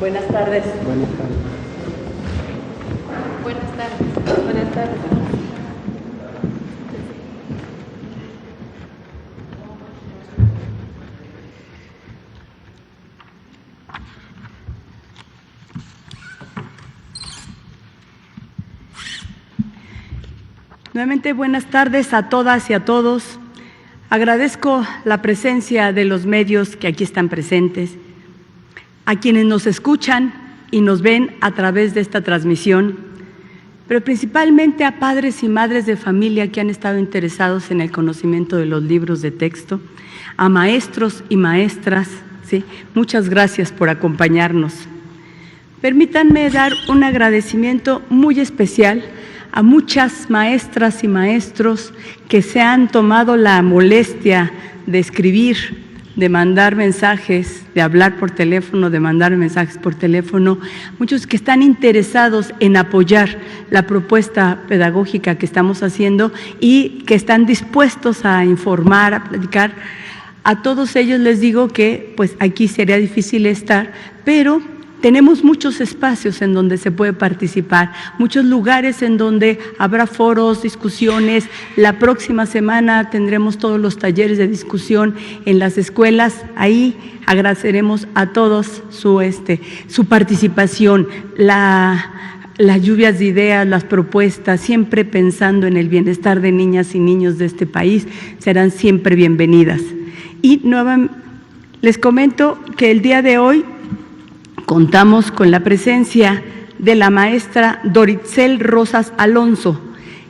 Buenas tardes. Buenas tardes. Buenas tardes. Buenas tardes. Nuevamente, buenas tardes a todas y a todos. Agradezco la presencia de los medios que aquí están presentes, a quienes nos escuchan y nos ven a través de esta transmisión, pero principalmente a padres y madres de familia que han estado interesados en el conocimiento de los libros de texto, a maestros y maestras, ¿sí? Muchas gracias por acompañarnos. Permítanme dar un agradecimiento muy especial a muchas maestras y maestros que se han tomado la molestia de escribir, de mandar mensajes, de hablar por teléfono, de mandar mensajes por teléfono, muchos que están interesados en apoyar la propuesta pedagógica que estamos haciendo y que están dispuestos a informar, a platicar. A todos ellos les digo que pues aquí sería difícil estar, pero tenemos muchos espacios en donde se puede participar, muchos lugares en donde habrá foros, discusiones. La próxima semana tendremos todos los talleres de discusión en las escuelas. Ahí agradeceremos a todos su participación, las lluvias de ideas, las propuestas, siempre pensando en el bienestar de niñas y niños de este país, serán siempre bienvenidas. Y nuevamente les comento que el día de hoy contamos con la presencia de la maestra Doritzel Rosas Alonso.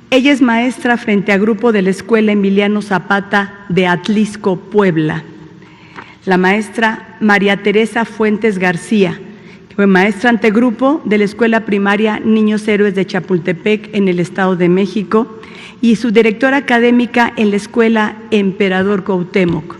Ella es maestra frente a grupo de la Escuela Emiliano Zapata de Atlisco, Puebla. La maestra María Teresa Fuentes García, que fue maestra ante grupo de la Escuela Primaria Niños Héroes de Chapultepec en el Estado de México y su directora académica en la Escuela Emperador Cuauhtémoc.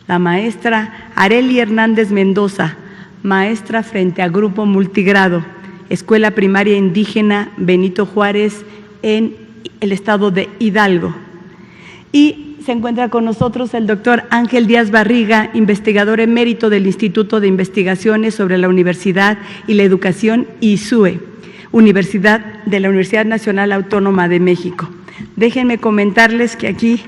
La maestra Arely Hernández Mendoza, maestra frente a Grupo Multigrado, Escuela Primaria Indígena Benito Juárez en el estado de Hidalgo. Y se encuentra con nosotros el doctor Ángel Díaz Barriga, investigador emérito del Instituto de Investigaciones sobre la Universidad y la Educación, ISUE, Universidad de la Universidad Nacional Autónoma de México. Déjenme comentarles que aquí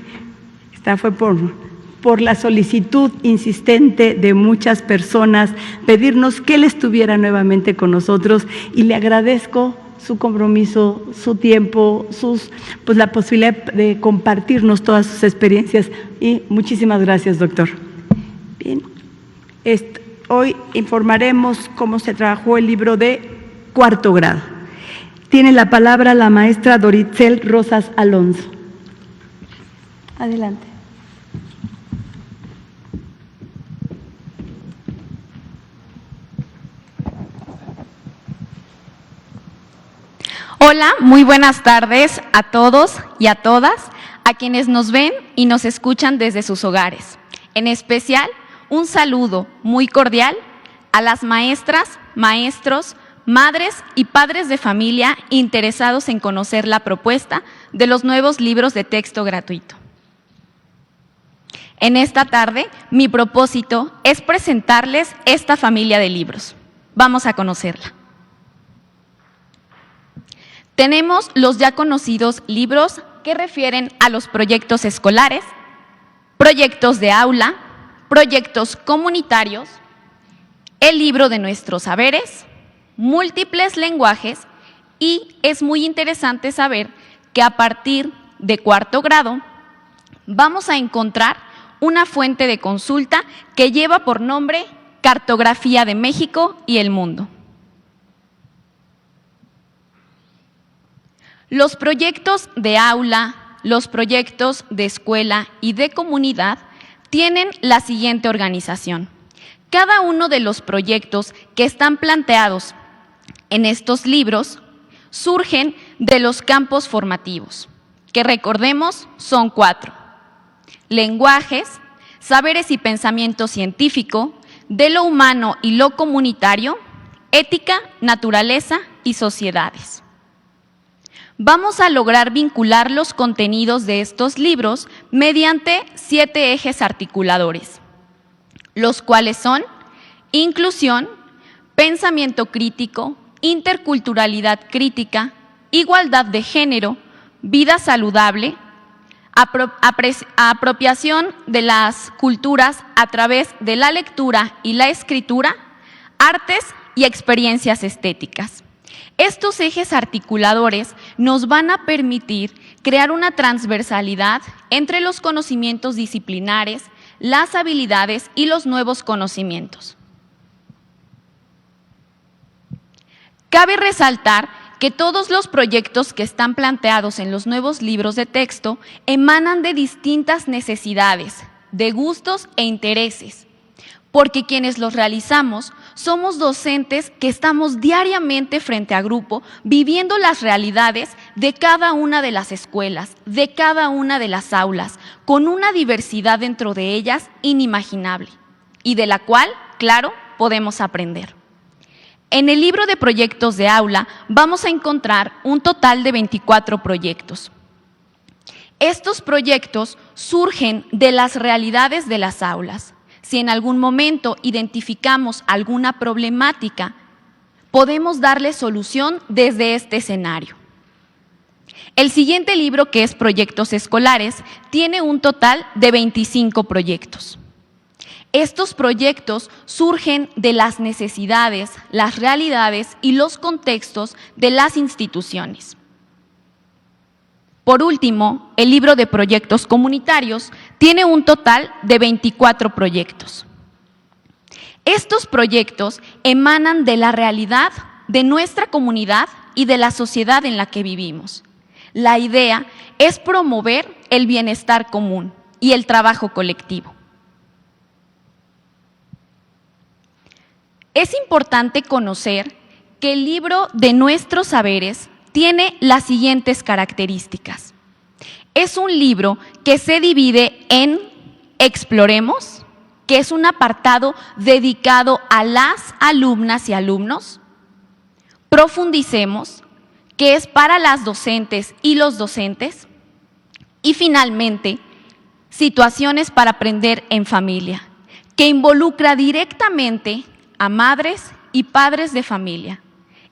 fue por la solicitud insistente de muchas personas, pedirnos que él estuviera nuevamente con nosotros, y le agradezco su compromiso, su tiempo, la posibilidad de compartirnos todas sus experiencias, y muchísimas gracias, doctor. Bien, hoy informaremos cómo se trabajó el libro de cuarto grado. Tiene la palabra la maestra Doritzel Rosas Alonso. Adelante. Hola, muy buenas tardes a todos y a todas, a quienes nos ven y nos escuchan desde sus hogares. En especial, un saludo muy cordial a las maestras, maestros, madres y padres de familia interesados en conocer la propuesta de los nuevos libros de texto gratuito. En esta tarde, mi propósito es presentarles esta familia de libros. Vamos a conocerla. Tenemos los ya conocidos libros que refieren a los proyectos escolares, proyectos de aula, proyectos comunitarios, el libro de nuestros saberes, múltiples lenguajes, y es muy interesante saber que a partir de cuarto grado vamos a encontrar una fuente de consulta que lleva por nombre Cartografía de México y el Mundo. Los proyectos de aula, los proyectos de escuela y de comunidad tienen la siguiente organización. Cada uno de los proyectos que están planteados en estos libros surgen de los campos formativos, que recordemos son 4: lenguajes, saberes y pensamiento científico, de lo humano y lo comunitario, ética, naturaleza y sociedades. Vamos a lograr vincular los contenidos de estos libros mediante 7 ejes articuladores, los cuales son inclusión, pensamiento crítico, interculturalidad crítica, igualdad de género, vida saludable, apropiación de las culturas a través de la lectura y la escritura, artes y experiencias estéticas. Estos ejes articuladores nos van a permitir crear una transversalidad entre los conocimientos disciplinares, las habilidades y los nuevos conocimientos. Cabe resaltar que todos los proyectos que están planteados en los nuevos libros de texto emanan de distintas necesidades, de gustos e intereses, porque quienes los realizamos somos docentes que estamos diariamente frente a grupo viviendo las realidades de cada una de las escuelas, de cada una de las aulas, con una diversidad dentro de ellas inimaginable y de la cual, claro, podemos aprender. En el libro de proyectos de aula vamos a encontrar un total de 24 proyectos. Estos proyectos surgen de las realidades de las aulas. Si en algún momento identificamos alguna problemática, podemos darle solución desde este escenario. El siguiente libro, que es Proyectos Escolares, tiene un total de 25 proyectos. Estos proyectos surgen de las necesidades, las realidades y los contextos de las instituciones. Por último, el libro de proyectos comunitarios tiene un total de 24 proyectos. Estos proyectos emanan de la realidad de nuestra comunidad y de la sociedad en la que vivimos. La idea es promover el bienestar común y el trabajo colectivo. Es importante conocer que el libro de nuestros saberes tiene las siguientes características. Es un libro que se divide en Exploremos, que es un apartado dedicado a las alumnas y alumnos, Profundicemos, que es para las docentes y los docentes, y finalmente, Situaciones para aprender en familia, que involucra directamente a madres y padres de familia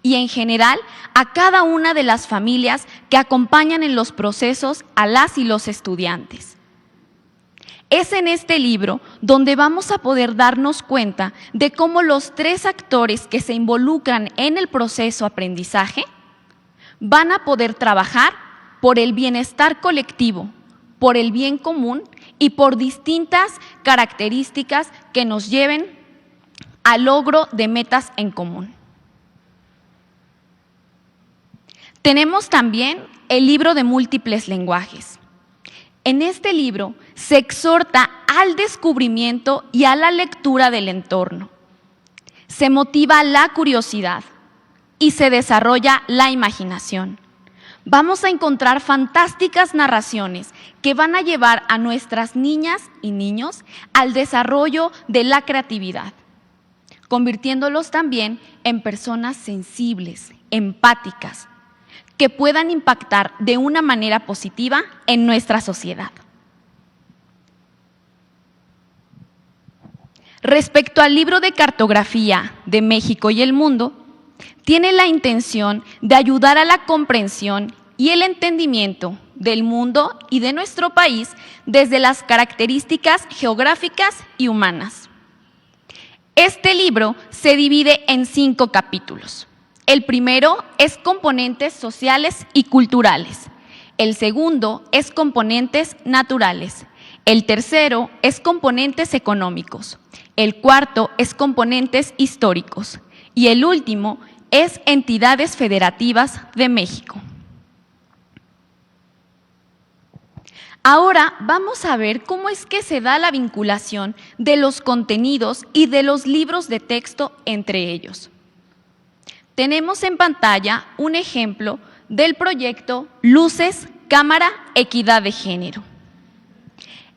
y en general a cada una de las familias que acompañan en los procesos a las y los estudiantes. Es en este libro donde vamos a poder darnos cuenta de cómo los tres actores que se involucran en el proceso aprendizaje van a poder trabajar por el bienestar colectivo, por el bien común y por distintas características que nos lleven al logro de metas en común. Tenemos también el libro de múltiples lenguajes. En este libro se exhorta al descubrimiento y a la lectura del entorno. Se motiva la curiosidad y se desarrolla la imaginación. Vamos a encontrar fantásticas narraciones que van a llevar a nuestras niñas y niños al desarrollo de la creatividad, convirtiéndolos también en personas sensibles, empáticas, que puedan impactar de una manera positiva en nuestra sociedad. Respecto al libro de cartografía de México y el mundo, tiene la intención de ayudar a la comprensión y el entendimiento del mundo y de nuestro país desde las características geográficas y humanas. Este libro se divide en 5 capítulos. El primero es componentes sociales y culturales. El segundo es componentes naturales. El tercero es componentes económicos. El cuarto es componentes históricos. Y el último es entidades federativas de México. Ahora vamos a ver cómo es que se da la vinculación de los contenidos y de los libros de texto entre ellos. Tenemos en pantalla un ejemplo del proyecto Luces, Cámara, Equidad de Género.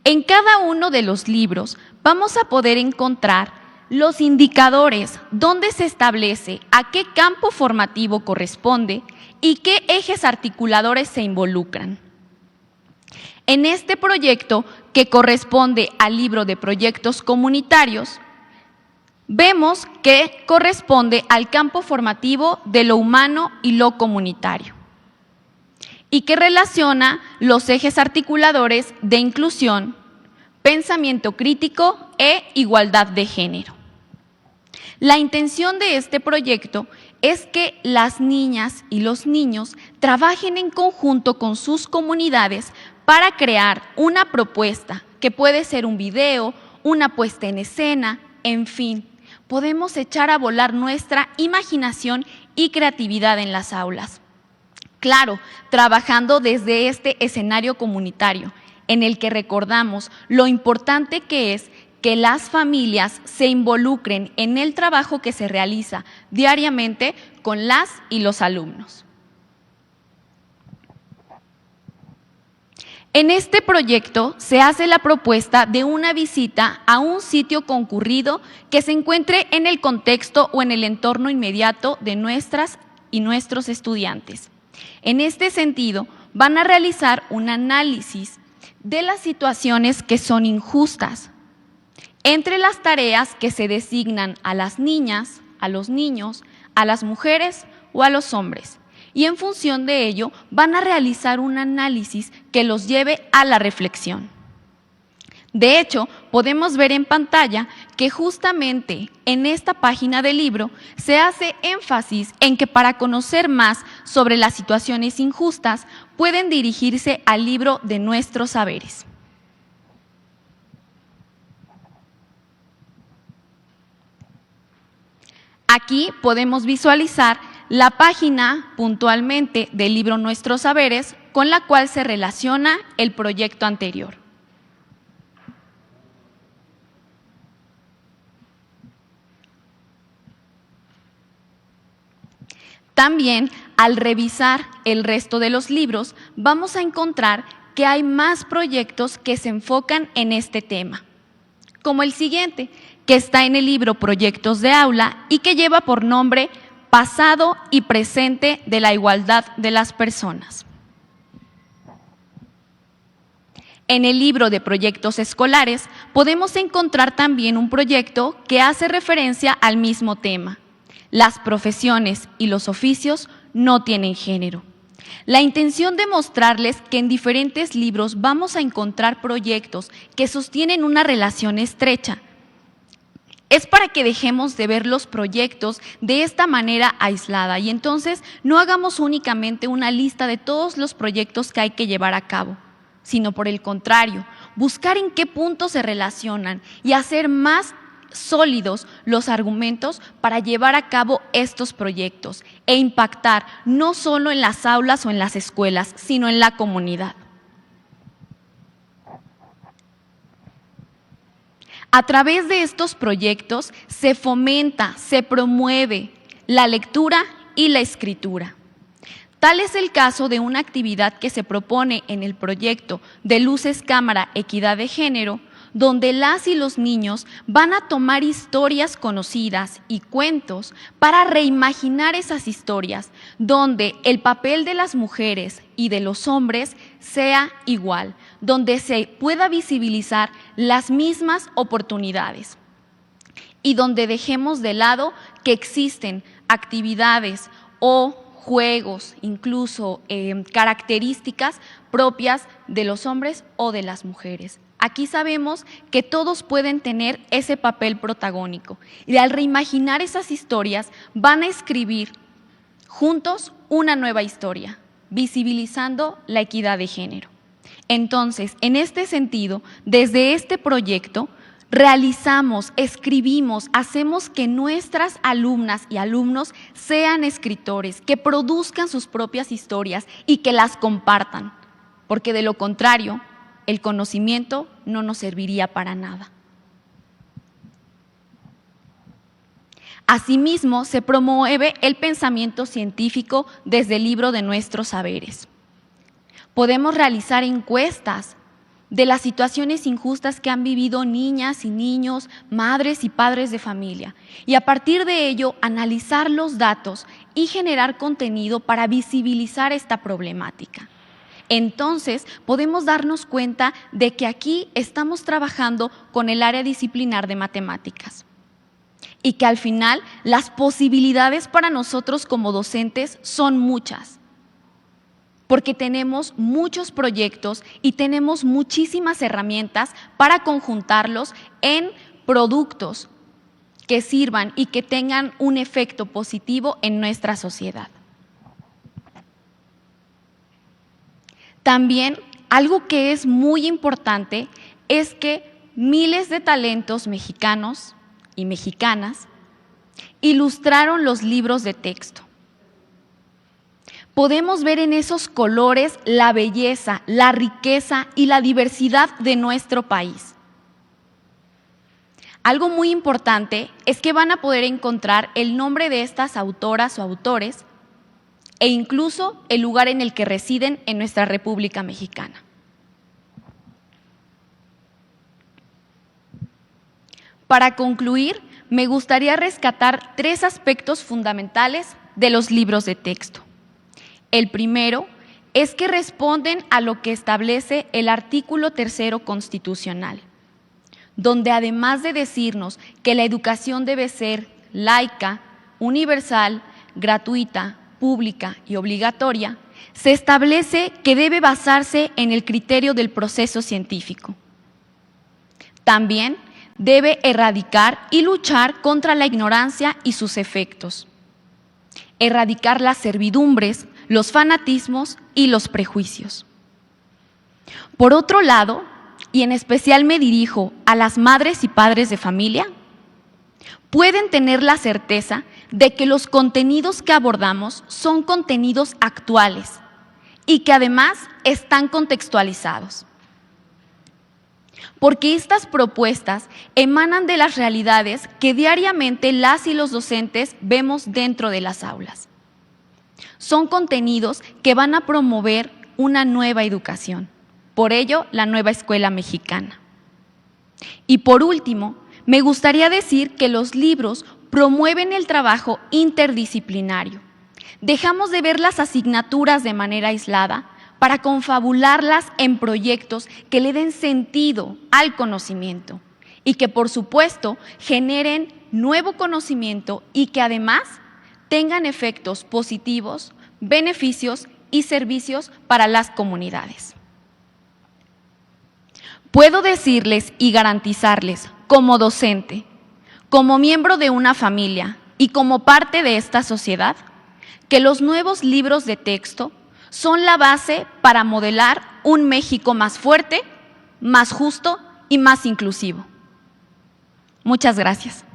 En cada uno de los libros vamos a poder encontrar los indicadores donde se establece a qué campo formativo corresponde y qué ejes articuladores se involucran. En este proyecto, que corresponde al libro de proyectos comunitarios, vemos que corresponde al campo formativo de lo humano y lo comunitario, y que relaciona los ejes articuladores de inclusión, pensamiento crítico e igualdad de género. La intención de este proyecto es que las niñas y los niños trabajen en conjunto con sus comunidades para crear una propuesta que puede ser un video, una puesta en escena, en fin, podemos echar a volar nuestra imaginación y creatividad en las aulas. Claro, trabajando desde este escenario comunitario, en el que recordamos lo importante que es que las familias se involucren en el trabajo que se realiza diariamente con las y los alumnos. En este proyecto se hace la propuesta de una visita a un sitio concurrido que se encuentre en el contexto o en el entorno inmediato de nuestras y nuestros estudiantes. En este sentido, van a realizar un análisis de las situaciones que son injustas entre las tareas que se designan a las niñas, a los niños, a las mujeres o a los hombres. Y en función de ello van a realizar un análisis que los lleve a la reflexión. De hecho, podemos ver en pantalla que justamente en esta página del libro se hace énfasis en que para conocer más sobre las situaciones injustas pueden dirigirse al libro de Nuestros Saberes. Aquí podemos visualizar la página puntualmente del libro Nuestros Saberes con la cual se relaciona el proyecto anterior. También, al revisar el resto de los libros, vamos a encontrar que hay más proyectos que se enfocan en este tema, como el siguiente, que está en el libro Proyectos de Aula y que lleva por nombre Pasado y Presente de la Igualdad de las Personas. En el libro de Proyectos Escolares podemos encontrar también un proyecto que hace referencia al mismo tema. Las profesiones y los oficios no tienen género. La intención de mostrarles que en diferentes libros vamos a encontrar proyectos que sostienen una relación estrecha. Es para que dejemos de ver los proyectos de esta manera aislada y entonces no hagamos únicamente una lista de todos los proyectos que hay que llevar a cabo, sino por el contrario, buscar en qué puntos se relacionan y hacer más sólidos los argumentos para llevar a cabo estos proyectos e impactar no solo en las aulas o en las escuelas, sino en la comunidad. A través de estos proyectos se fomenta, se promueve la lectura y la escritura. Tal es el caso de una actividad que se propone en el proyecto de Luces Cámara Equidad de Género, donde las y los niños van a tomar historias conocidas y cuentos para reimaginar esas historias, donde el papel de las mujeres y de los hombres sea igual, donde se pueda visibilizar las mismas oportunidades y donde dejemos de lado que existen actividades o juegos, incluso características propias de los hombres o de las mujeres. Aquí sabemos que todos pueden tener ese papel protagónico y al reimaginar esas historias van a escribir juntos una nueva historia, visibilizando la equidad de género. Entonces, en este sentido, desde este proyecto, realizamos, escribimos, hacemos que nuestras alumnas y alumnos sean escritores, que produzcan sus propias historias y que las compartan, porque de lo contrario, el conocimiento no nos serviría para nada. Asimismo, se promueve el pensamiento científico desde el libro de Nuestros Saberes. Podemos realizar encuestas de las situaciones injustas que han vivido niñas y niños, madres y padres de familia, y a partir de ello analizar los datos y generar contenido para visibilizar esta problemática. Entonces, podemos darnos cuenta de que aquí estamos trabajando con el área disciplinar de matemáticas. y que al final las posibilidades para nosotros como docentes son muchas, porque tenemos muchos proyectos y tenemos muchísimas herramientas para conjuntarlos en productos que sirvan y que tengan un efecto positivo en nuestra sociedad. También algo que es muy importante es que miles de talentos mexicanos y mexicanas ilustraron los libros de texto. Podemos ver en esos colores la belleza, la riqueza y la diversidad de nuestro país. Algo muy importante es que van a poder encontrar el nombre de estas autoras o autores e incluso el lugar en el que residen en nuestra República Mexicana. Para concluir, me gustaría rescatar 3 aspectos fundamentales de los libros de texto. El primero es que responden a lo que establece el artículo 3º constitucional, donde además de decirnos que la educación debe ser laica, universal, gratuita, pública y obligatoria, se establece que debe basarse en el criterio del proceso científico. También debe erradicar y luchar contra la ignorancia y sus efectos, erradicar las servidumbres, los fanatismos y los prejuicios. Por otro lado, y en especial me dirijo a las madres y padres de familia, pueden tener la certeza de que los contenidos que abordamos son contenidos actuales y que además están contextualizados. Porque estas propuestas emanan de las realidades que diariamente las y los docentes vemos dentro de las aulas. Son contenidos que van a promover una nueva educación, por ello la nueva escuela mexicana. Y por último, me gustaría decir que los libros promueven el trabajo interdisciplinario. Dejamos de ver las asignaturas de manera aislada para confabularlas en proyectos que le den sentido al conocimiento y que, por supuesto, generen nuevo conocimiento y que además tengan efectos positivos, beneficios y servicios para las comunidades. Puedo decirles y garantizarles, como docente, como miembro de una familia y como parte de esta sociedad, que los nuevos libros de texto son la base para modelar un México más fuerte, más justo y más inclusivo. Muchas gracias.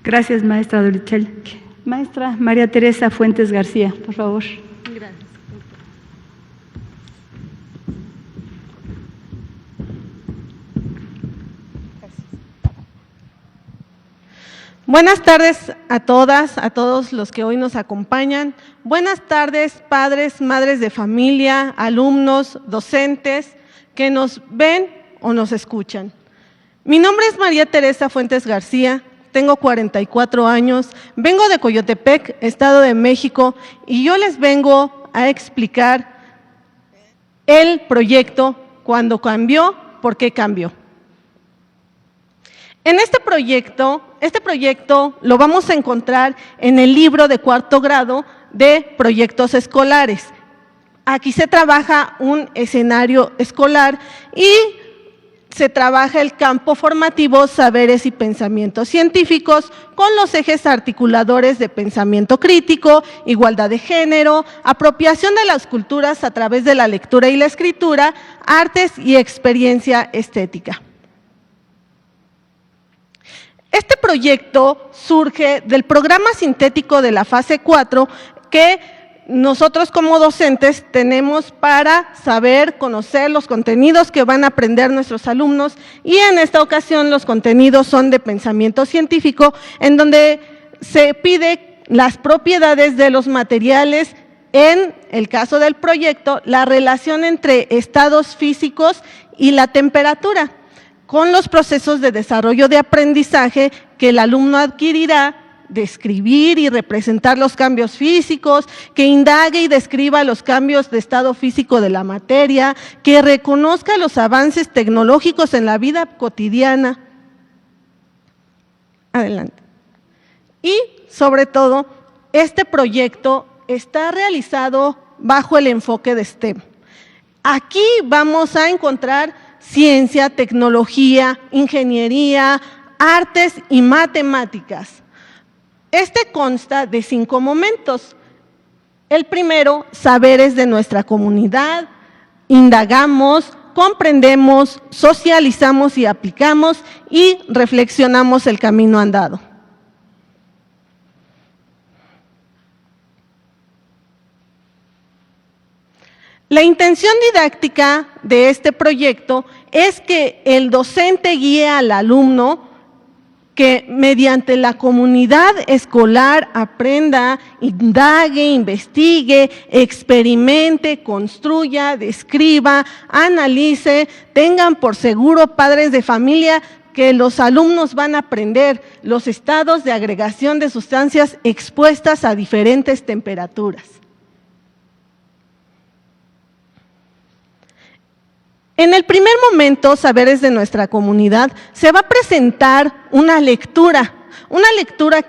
Gracias, maestra Dorichel. Maestra María Teresa Fuentes García, por favor. Gracias. Buenas tardes a todas, a todos los que hoy nos acompañan. Buenas tardes, padres, madres de familia, alumnos, docentes que nos ven o nos escuchan. Mi nombre es María Teresa Fuentes García, tengo 44 años, vengo de Coyotepec, Estado de México, y yo les vengo a explicar el proyecto, cuándo cambió, por qué cambió. En este proyecto lo vamos a encontrar en el libro de 4º grado de proyectos escolares. Aquí se trabaja un escenario escolar y se trabaja el campo formativo, saberes y pensamientos científicos con los ejes articuladores de pensamiento crítico, igualdad de género, apropiación de las culturas a través de la lectura y la escritura, artes y experiencia estética. Este proyecto surge del programa sintético de la fase 4 que nosotros como docentes tenemos para saber, conocer los contenidos que van a aprender nuestros alumnos, y en esta ocasión los contenidos son de pensamiento científico, en donde se pide las propiedades de los materiales, en el caso del proyecto, la relación entre estados físicos y la temperatura, con los procesos de desarrollo de aprendizaje que el alumno adquirirá, describir y representar los cambios físicos, que indague y describa los cambios de estado físico de la materia, que reconozca los avances tecnológicos en la vida cotidiana. Adelante. Y, sobre todo, este proyecto está realizado bajo el enfoque de STEM. Aquí vamos a encontrar ciencia, tecnología, ingeniería, artes y matemáticas. Este consta de 5 momentos. El primero, saberes de nuestra comunidad, indagamos, comprendemos, socializamos y aplicamos y reflexionamos el camino andado. La intención didáctica de este proyecto es que el docente guíe al alumno que mediante la comunidad escolar aprenda, indague, investigue, experimente, construya, describa, analice, tengan por seguro padres de familia que los alumnos van a aprender los estados de agregación de sustancias expuestas a diferentes temperaturas. En el primer momento, Saberes de nuestra comunidad, se va a presentar una lectura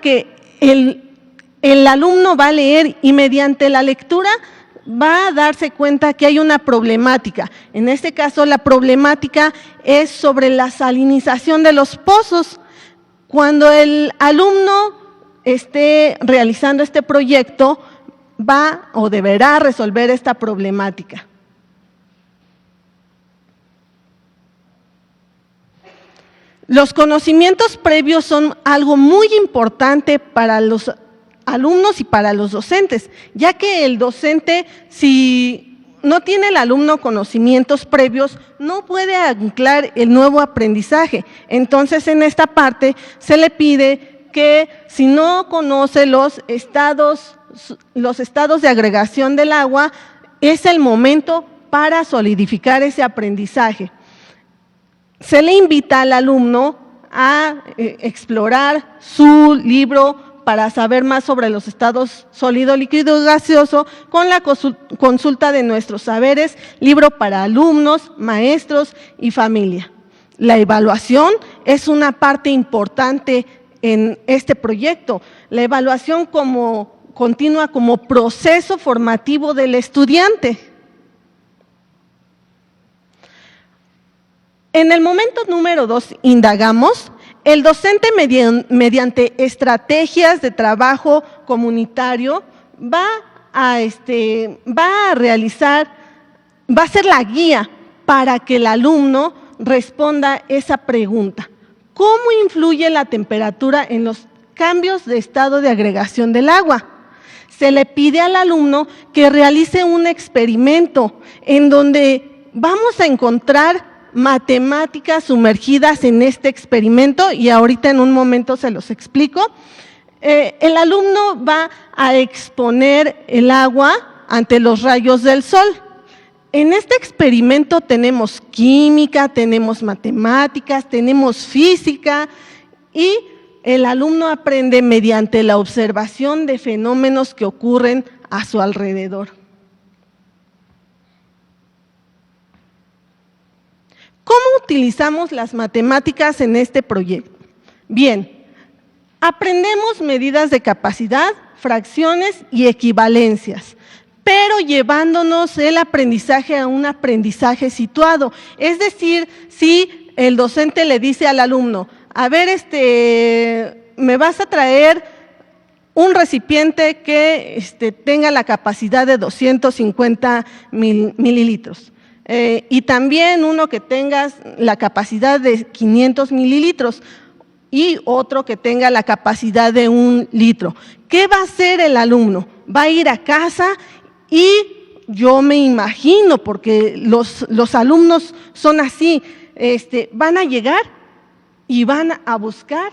que el alumno va a leer y mediante la lectura va a darse cuenta que hay una problemática. En este caso, la problemática es sobre la salinización de los pozos. Cuando el alumno esté realizando este proyecto, va o deberá resolver esta problemática. Los conocimientos previos son algo muy importante para los alumnos y para los docentes, ya que el docente, si no tiene el alumno conocimientos previos, no puede anclar el nuevo aprendizaje. Entonces, en esta parte se le pide que si no conoce los estados de agregación del agua, es el momento para solidificar ese aprendizaje. Se le invita al alumno a explorar su libro para saber más sobre los estados sólido, líquido y gaseoso con la consulta de nuestros saberes, libro para alumnos, maestros y familia. La evaluación es una parte importante en este proyecto. La evaluación continua como proceso formativo del estudiante. En el momento número 2, indagamos. El docente mediante estrategias de trabajo comunitario va a ser la guía para que el alumno responda esa pregunta. ¿Cómo influye la temperatura en los cambios de estado de agregación del agua? Se le pide al alumno que realice un experimento en donde vamos a encontrar matemáticas sumergidas en este experimento y ahorita en un momento se los explico. El alumno va a exponer el agua ante los rayos del sol. En este experimento tenemos química, tenemos matemáticas, tenemos física y el alumno aprende mediante la observación de fenómenos que ocurren a su alrededor. ¿Cómo utilizamos las matemáticas en este proyecto? Bien, aprendemos medidas de capacidad, fracciones y equivalencias, pero llevándonos el aprendizaje a un aprendizaje situado. Es decir, si el docente le dice al alumno, a ver, me vas a traer un recipiente que tenga la capacidad de 250 mililitros. Y también uno que tenga la capacidad de 500 mililitros y otro que tenga la capacidad de 1 litro. ¿Qué va a hacer el alumno? Va a ir a casa y yo me imagino, porque los alumnos son así, van a llegar y van a buscar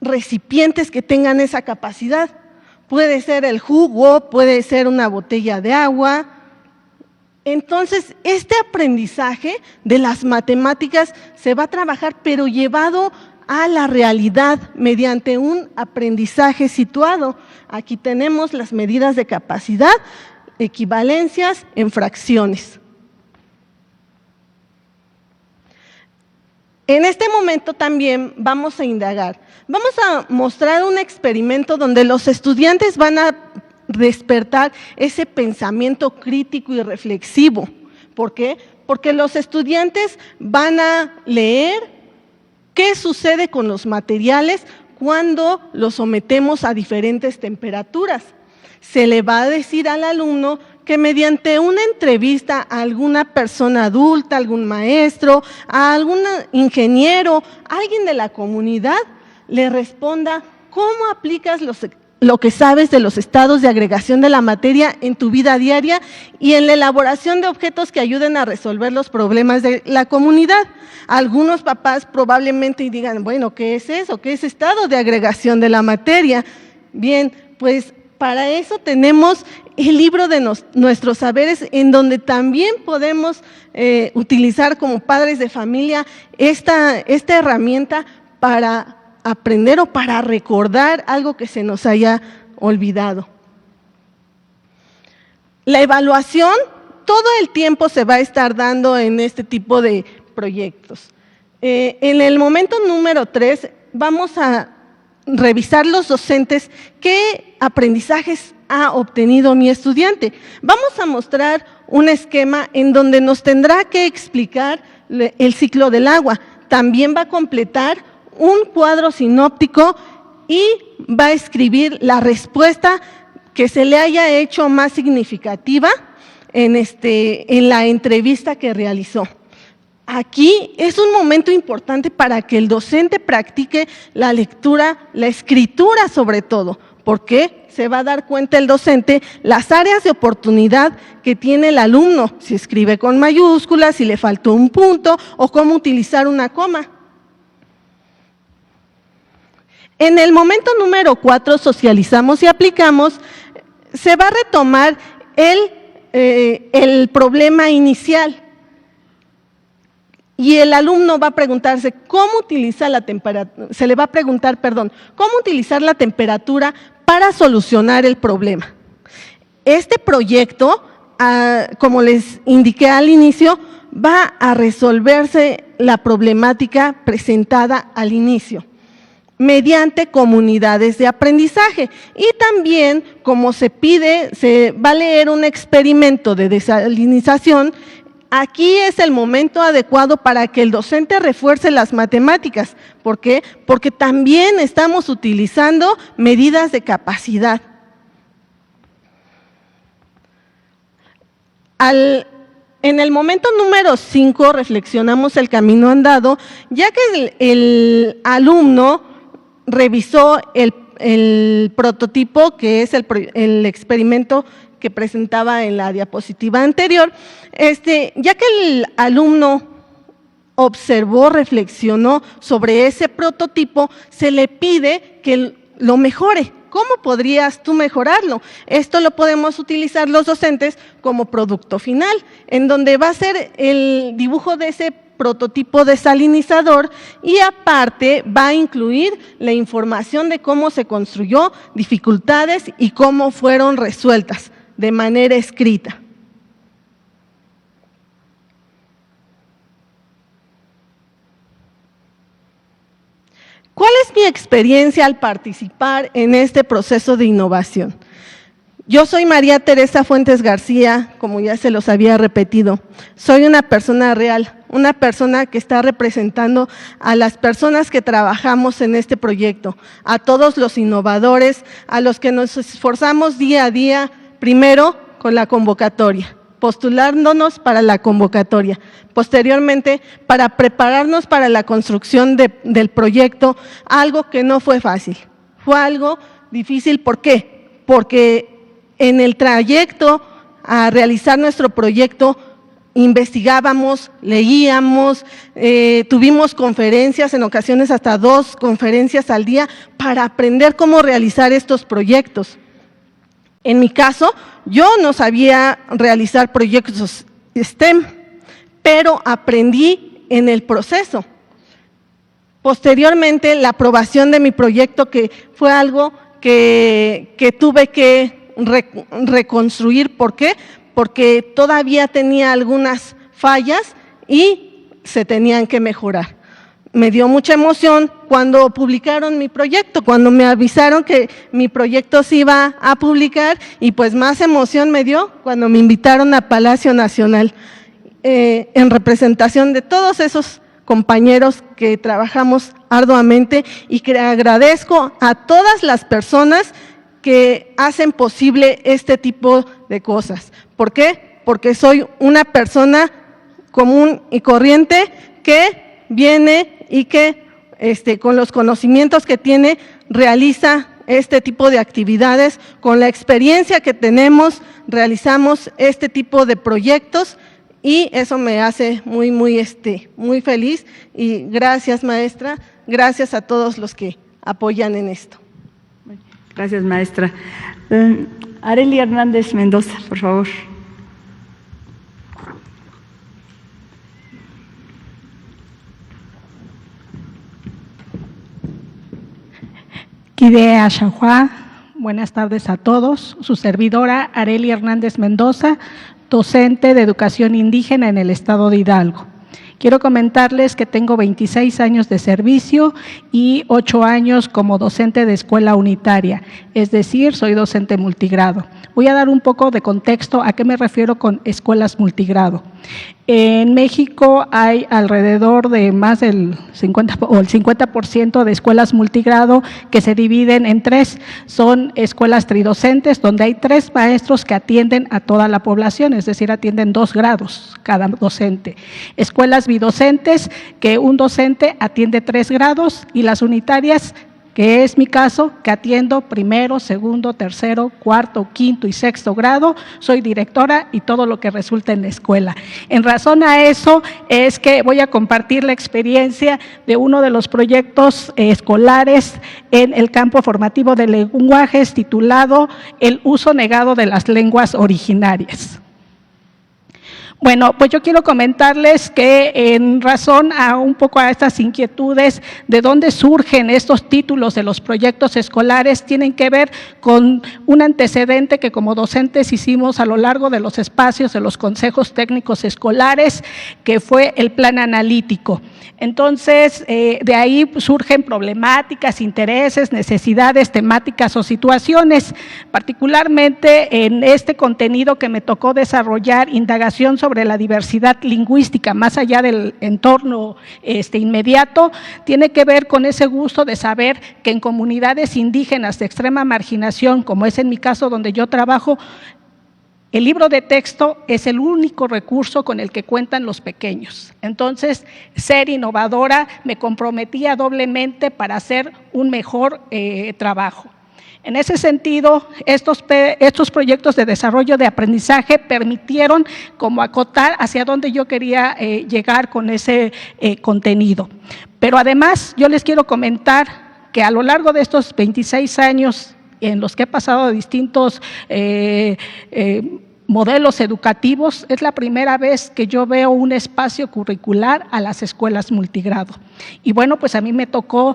recipientes que tengan esa capacidad. Puede ser el jugo, puede ser una botella de agua. Entonces, este aprendizaje de las matemáticas se va a trabajar, pero llevado a la realidad mediante un aprendizaje situado. Aquí tenemos las medidas de capacidad, equivalencias en fracciones. En este momento también vamos a indagar, vamos a mostrar un experimento donde los estudiantes van a despertar ese pensamiento crítico y reflexivo. ¿Por qué? Porque los estudiantes van a leer qué sucede con los materiales cuando los sometemos a diferentes temperaturas. Se le va a decir al alumno que mediante una entrevista a alguna persona adulta, algún maestro, a algún ingeniero, alguien de la comunidad, le responda cómo aplicas lo que sabes de los estados de agregación de la materia en tu vida diaria y en la elaboración de objetos que ayuden a resolver los problemas de la comunidad. Algunos papás probablemente digan, bueno, ¿qué es eso? ¿Qué es estado de agregación de la materia? Bien, pues para eso tenemos el libro de nuestros saberes, en donde también podemos utilizar como padres de familia esta herramienta para aprender o para recordar algo que se nos haya olvidado. La evaluación todo el tiempo se va a estar dando en este tipo de proyectos. En el momento número 3 vamos a revisar los docentes qué aprendizajes ha obtenido mi estudiante. Vamos a mostrar un esquema en donde nos tendrá que explicar el ciclo del agua. También va a completar un cuadro sinóptico y va a escribir la respuesta que se le haya hecho más significativa en la entrevista que realizó. Aquí es un momento importante para que el docente practique la lectura, la escritura sobre todo, porque se va a dar cuenta el docente las áreas de oportunidad que tiene el alumno, si escribe con mayúsculas, si le faltó un punto o cómo utilizar una coma. En el momento número 4, socializamos y aplicamos, se va a retomar el problema inicial. Y el alumno va a preguntarse cómo utiliza la temperatura, se le va a preguntar, cómo utilizar la temperatura para solucionar el problema. Este proyecto, como les indiqué al inicio, va a resolverse la problemática presentada al inicio mediante comunidades de aprendizaje. Y también, como se pide, se va a leer un experimento de desalinización. Aquí es el momento adecuado para que el docente refuerce las matemáticas. ¿Por qué? Porque también estamos utilizando medidas de capacidad. En el momento número 5 reflexionamos el camino andado, ya que el alumno revisó el prototipo, que es el experimento que presentaba en la diapositiva anterior. Ya que el alumno observó, reflexionó sobre ese prototipo, se le pide que lo mejore. ¿Cómo podrías tú mejorarlo? Esto lo podemos utilizar los docentes como producto final, en donde va a ser el dibujo de ese prototipo desalinizador y aparte va a incluir la información de cómo se construyó, dificultades y cómo fueron resueltas de manera escrita. ¿Cuál es mi experiencia al participar en este proceso de innovación? Yo soy María Teresa Fuentes García, como ya se los había repetido. Soy una persona real, una persona que está representando a las personas que trabajamos en este proyecto, a todos los innovadores, a los que nos esforzamos día a día, primero con la convocatoria, postulándonos para la convocatoria, posteriormente para prepararnos para la construcción del proyecto, algo que no fue fácil, fue algo difícil. ¿Por qué? Porque en el trayecto a realizar nuestro proyecto investigábamos, leíamos, tuvimos conferencias, en ocasiones hasta 2 conferencias al día para aprender cómo realizar estos proyectos. En mi caso, yo no sabía realizar proyectos STEM, pero aprendí en el proceso. Posteriormente, la aprobación de mi proyecto, que fue algo que tuve que reconstruir. ¿Por qué? Porque todavía tenía algunas fallas y se tenían que mejorar. me dio mucha emoción cuando publicaron mi proyecto, cuando me avisaron que mi proyecto se iba a publicar, y pues más emoción me dio cuando me invitaron a Palacio Nacional en representación de todos esos compañeros que trabajamos arduamente, y que agradezco a todas las personas que hacen posible este tipo de cosas. ¿Por qué? Porque soy una persona común y corriente que viene y que con los conocimientos que tiene realiza este tipo de actividades. Con la experiencia que tenemos realizamos este tipo de proyectos, y eso me hace muy feliz. Y gracias, maestra, gracias a todos los que apoyan en esto. Gracias, maestra. Arely Hernández Mendoza, por favor. Kidea Xanhua, buenas tardes a todos. Su servidora Arely Hernández Mendoza, docente de educación indígena en el estado de Hidalgo. Quiero comentarles que tengo 26 años de servicio y 8 años como docente de escuela unitaria, es decir, soy docente multigrado. Voy a dar un poco de contexto a qué me refiero con escuelas multigrado. En México hay alrededor de más del 50% de escuelas multigrado que se dividen en 3. Son escuelas tridocentes, donde hay 3 maestros que atienden a toda la población, es decir, atienden 2 grados cada docente. Escuelas bidocentes, que un docente atiende 3 grados, y las unitarias, que es mi caso, que atiendo primero, segundo, tercero, cuarto, quinto y sexto grado. Soy directora y todo lo que resulta en la escuela. En razón a eso es que voy a compartir la experiencia de uno de los proyectos escolares en el campo formativo de lenguajes, titulado El uso negado de las lenguas originarias. Bueno, pues yo quiero comentarles que en razón a un poco a estas inquietudes de dónde surgen estos títulos de los proyectos escolares, tienen que ver con un antecedente que como docentes hicimos a lo largo de los espacios de los consejos técnicos escolares, que fue el plan analítico. Entonces, de ahí surgen problemáticas, intereses, necesidades, temáticas o situaciones. Particularmente en este contenido que me tocó desarrollar, indagación sobre la diversidad lingüística, más allá del entorno inmediato, tiene que ver con ese gusto de saber que en comunidades indígenas de extrema marginación, como es en mi caso donde yo trabajo, el libro de texto es el único recurso con el que cuentan los pequeños. Entonces, ser innovadora, me comprometía doblemente para hacer un mejor trabajo. En ese sentido, estos proyectos de desarrollo de aprendizaje permitieron como acotar hacia dónde yo quería llegar con ese contenido. Pero además, yo les quiero comentar que a lo largo de estos 26 años en los que he pasado distintos modelos educativos, es la primera vez que yo veo un espacio curricular a las escuelas multigrado. Y bueno, pues a mí me tocó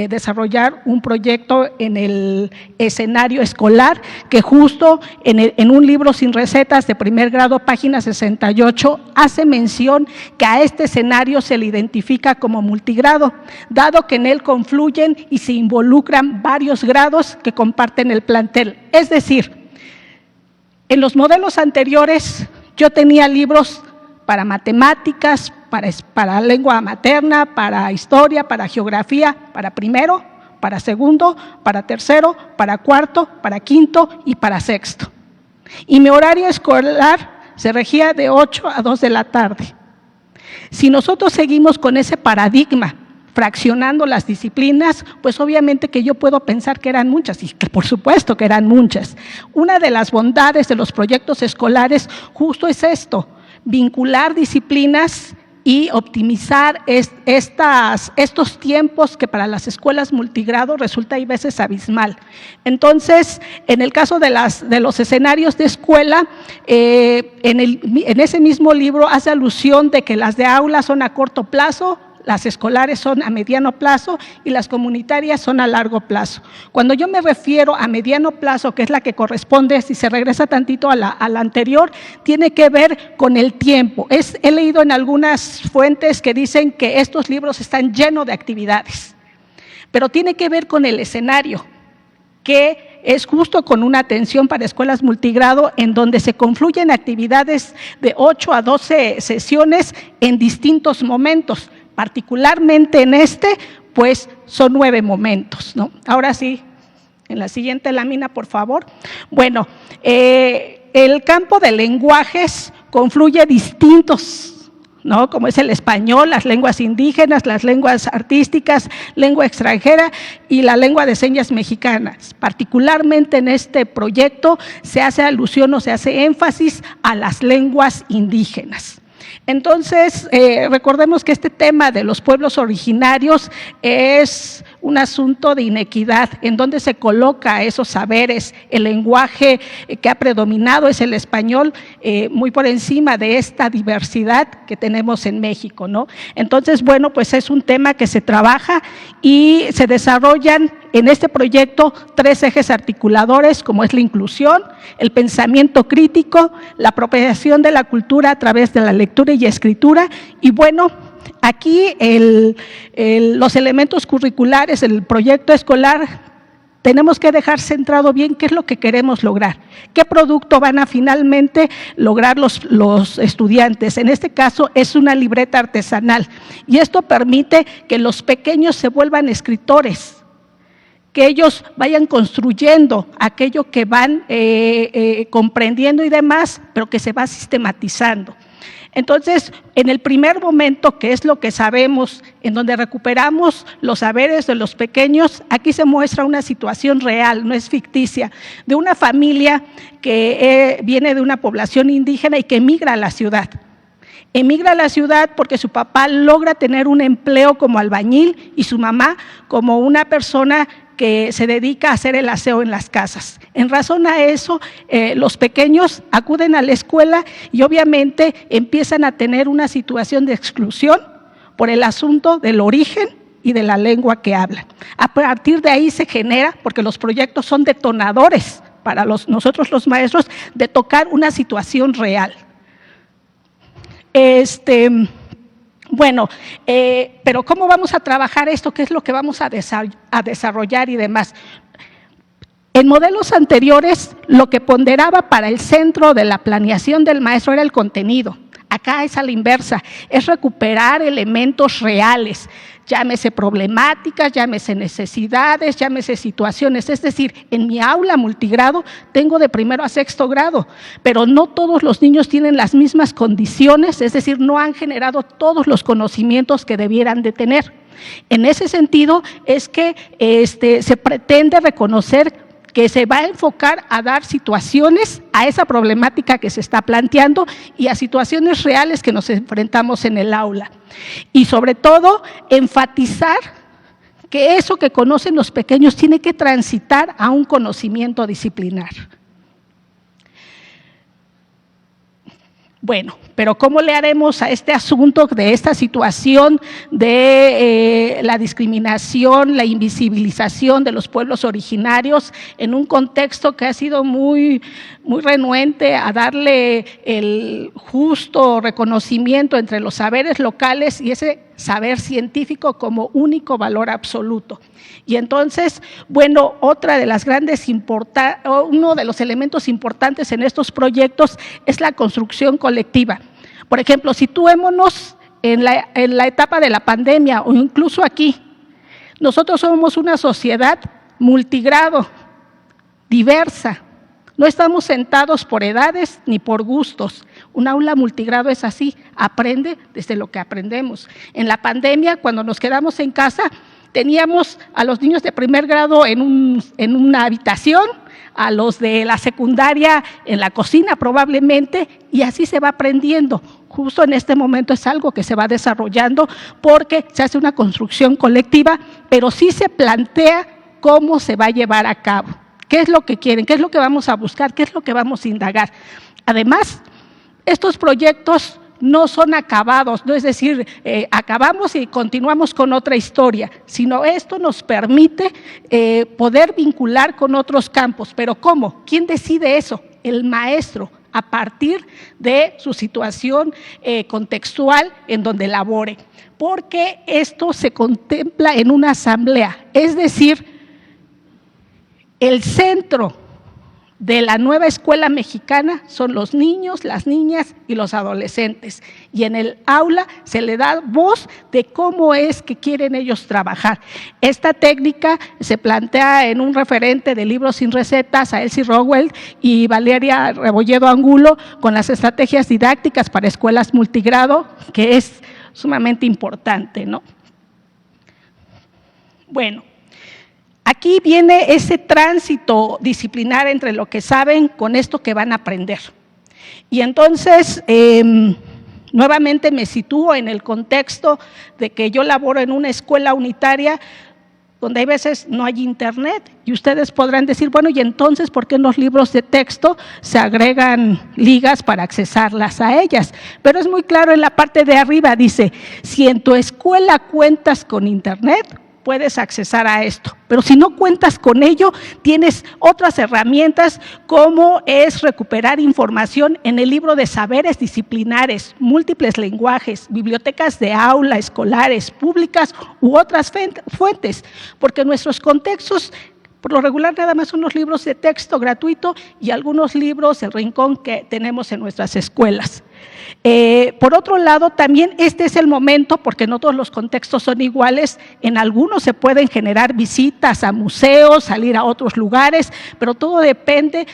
desarrollar un proyecto en el escenario escolar, que justo en un libro sin recetas de primer grado, página 68, hace mención que a este escenario se le identifica como multigrado, dado que en él confluyen y se involucran varios grados que comparten el plantel. Es decir, en los modelos anteriores yo tenía libros para matemáticas, para lengua materna, para historia, para geografía, para primero, para segundo, para tercero, para cuarto, para quinto y para sexto. Y mi horario escolar se regía de 8 a 2 de la tarde. Si nosotros seguimos con ese paradigma, fraccionando las disciplinas, pues obviamente que yo puedo pensar que eran muchas, y que por supuesto que eran muchas. Una de las bondades de los proyectos escolares justo es esto, vincular disciplinas y optimizar estos tiempos que para las escuelas multigrado resulta a veces abismal. Entonces, en el caso de los escenarios de escuela, en ese mismo libro hace alusión de que las de aula son a corto plazo, las escolares son a mediano plazo y las comunitarias son a largo plazo. Cuando yo me refiero a mediano plazo, que es la que corresponde, si se regresa tantito a la anterior, tiene que ver con el tiempo. He leído en algunas fuentes que dicen que estos libros están llenos de actividades, pero tiene que ver con el escenario, que es justo con una atención para escuelas multigrado en donde se confluyen actividades de 8 a 12 sesiones en distintos momentos. Particularmente en pues son 9 momentos, ¿no? Ahora sí, en la siguiente lámina, por favor. Bueno, el campo de lenguajes confluye distintos, ¿no? Como es el español, las lenguas indígenas, las lenguas artísticas, lengua extranjera y la lengua de señas mexicanas. Particularmente en este proyecto se hace alusión o se hace énfasis a las lenguas indígenas. Entonces, recordemos que este tema de los pueblos originarios es un asunto de inequidad, en donde se coloca esos saberes. El lenguaje que ha predominado es el español, muy por encima de esta diversidad que tenemos en México, ¿no? Entonces, bueno, pues es un tema que se trabaja y se desarrollan en este proyecto 3 ejes articuladores, como es la inclusión, el pensamiento crítico, la apropiación de la cultura a través de la lectura y escritura, y bueno, aquí los elementos curriculares, el proyecto escolar, tenemos que dejar centrado bien qué es lo que queremos lograr, qué producto van a finalmente lograr los estudiantes. En este caso es una libreta artesanal y esto permite que los pequeños se vuelvan escritores, que ellos vayan construyendo aquello que van comprendiendo y demás, pero que se va sistematizando. Entonces, en el primer momento, que es lo que sabemos, en donde recuperamos los saberes de los pequeños, aquí se muestra una situación real, no es ficticia, de una familia que viene de una población indígena y que emigra a la ciudad. Emigra a la ciudad porque su papá logra tener un empleo como albañil y su mamá como una persona que se dedica a hacer el aseo en las casas. En razón a eso, los pequeños acuden a la escuela y obviamente empiezan a tener una situación de exclusión por el asunto del origen y de la lengua que hablan. A partir de ahí se genera, porque los proyectos son detonadores para nosotros los maestros, de tocar una situación real. Bueno, pero ¿cómo vamos a trabajar esto? ¿Qué es lo que vamos a desarrollar y demás? En modelos anteriores, lo que ponderaba para el centro de la planeación del maestro era el contenido. Acá es a la inversa, es recuperar elementos reales, llámese problemáticas, llámese necesidades, llámese situaciones. Es decir, en mi aula multigrado tengo de primero a sexto grado, pero no todos los niños tienen las mismas condiciones, es decir, no han generado todos los conocimientos que debieran de tener. En ese sentido es que se pretende reconocer que se va a enfocar a dar situaciones a esa problemática que se está planteando y a situaciones reales que nos enfrentamos en el aula. Y sobre todo, enfatizar que eso que conocen los pequeños tiene que transitar a un conocimiento disciplinar. Bueno, pero ¿cómo le haremos a este asunto de esta situación de la discriminación, la invisibilización de los pueblos originarios en un contexto que ha sido muy renuente a darle el justo reconocimiento entre los saberes locales y ese saber científico como único valor absoluto? Y entonces, bueno, uno de los elementos importantes en estos proyectos es la construcción colectiva. Por ejemplo, situémonos en la etapa de la pandemia o incluso aquí. Nosotros somos una sociedad multigrado, diversa. No estamos sentados por edades ni por gustos. Un aula multigrado es así, aprende desde lo que aprendemos. En la pandemia, cuando nos quedamos en casa, teníamos a los niños de primer grado en una habitación, a los de la secundaria en la cocina probablemente, y así se va aprendiendo. Justo en este momento es algo que se va desarrollando porque se hace una construcción colectiva, pero sí se plantea cómo se va a llevar a cabo. ¿Qué es lo que quieren? ¿Qué es lo que vamos a buscar? ¿Qué es lo que vamos a indagar? Además, estos proyectos no son acabados, no es decir, acabamos y continuamos con otra historia, sino esto nos permite poder vincular con otros campos. ¿Pero cómo? ¿Quién decide eso? El maestro, a partir de su situación contextual en donde labore, porque esto se contempla en una asamblea, es decir, el centro de la nueva escuela mexicana son los niños, las niñas y los adolescentes. Y en el aula se le da voz de cómo es que quieren ellos trabajar. Esta técnica se plantea en un referente de Libros sin recetas a Elsie Rowell y Valeria Rebolledo Angulo con las estrategias didácticas para escuelas multigrado, que es sumamente importante, ¿no? Bueno. Aquí viene ese tránsito disciplinar entre lo que saben con esto que van a aprender. Y entonces, nuevamente me sitúo en el contexto de que yo laboro en una escuela unitaria donde hay veces no hay internet y ustedes podrán decir, bueno, y entonces, ¿por qué en los libros de texto se agregan ligas para accesarlas a ellas? Pero es muy claro en la parte de arriba, dice, si en tu escuela cuentas con internet, puedes accesar a esto, pero si no cuentas con ello, tienes otras herramientas como es recuperar información en el libro de saberes disciplinares, múltiples lenguajes, bibliotecas de aula, escolares, públicas u otras fuentes, porque nuestros contextos por lo regular nada más son los libros de texto gratuito y algunos libros, el rincón que tenemos en nuestras escuelas. Por otro lado, también este es el momento, porque no todos los contextos son iguales, en algunos se pueden generar visitas a museos, salir a otros lugares, pero todo depende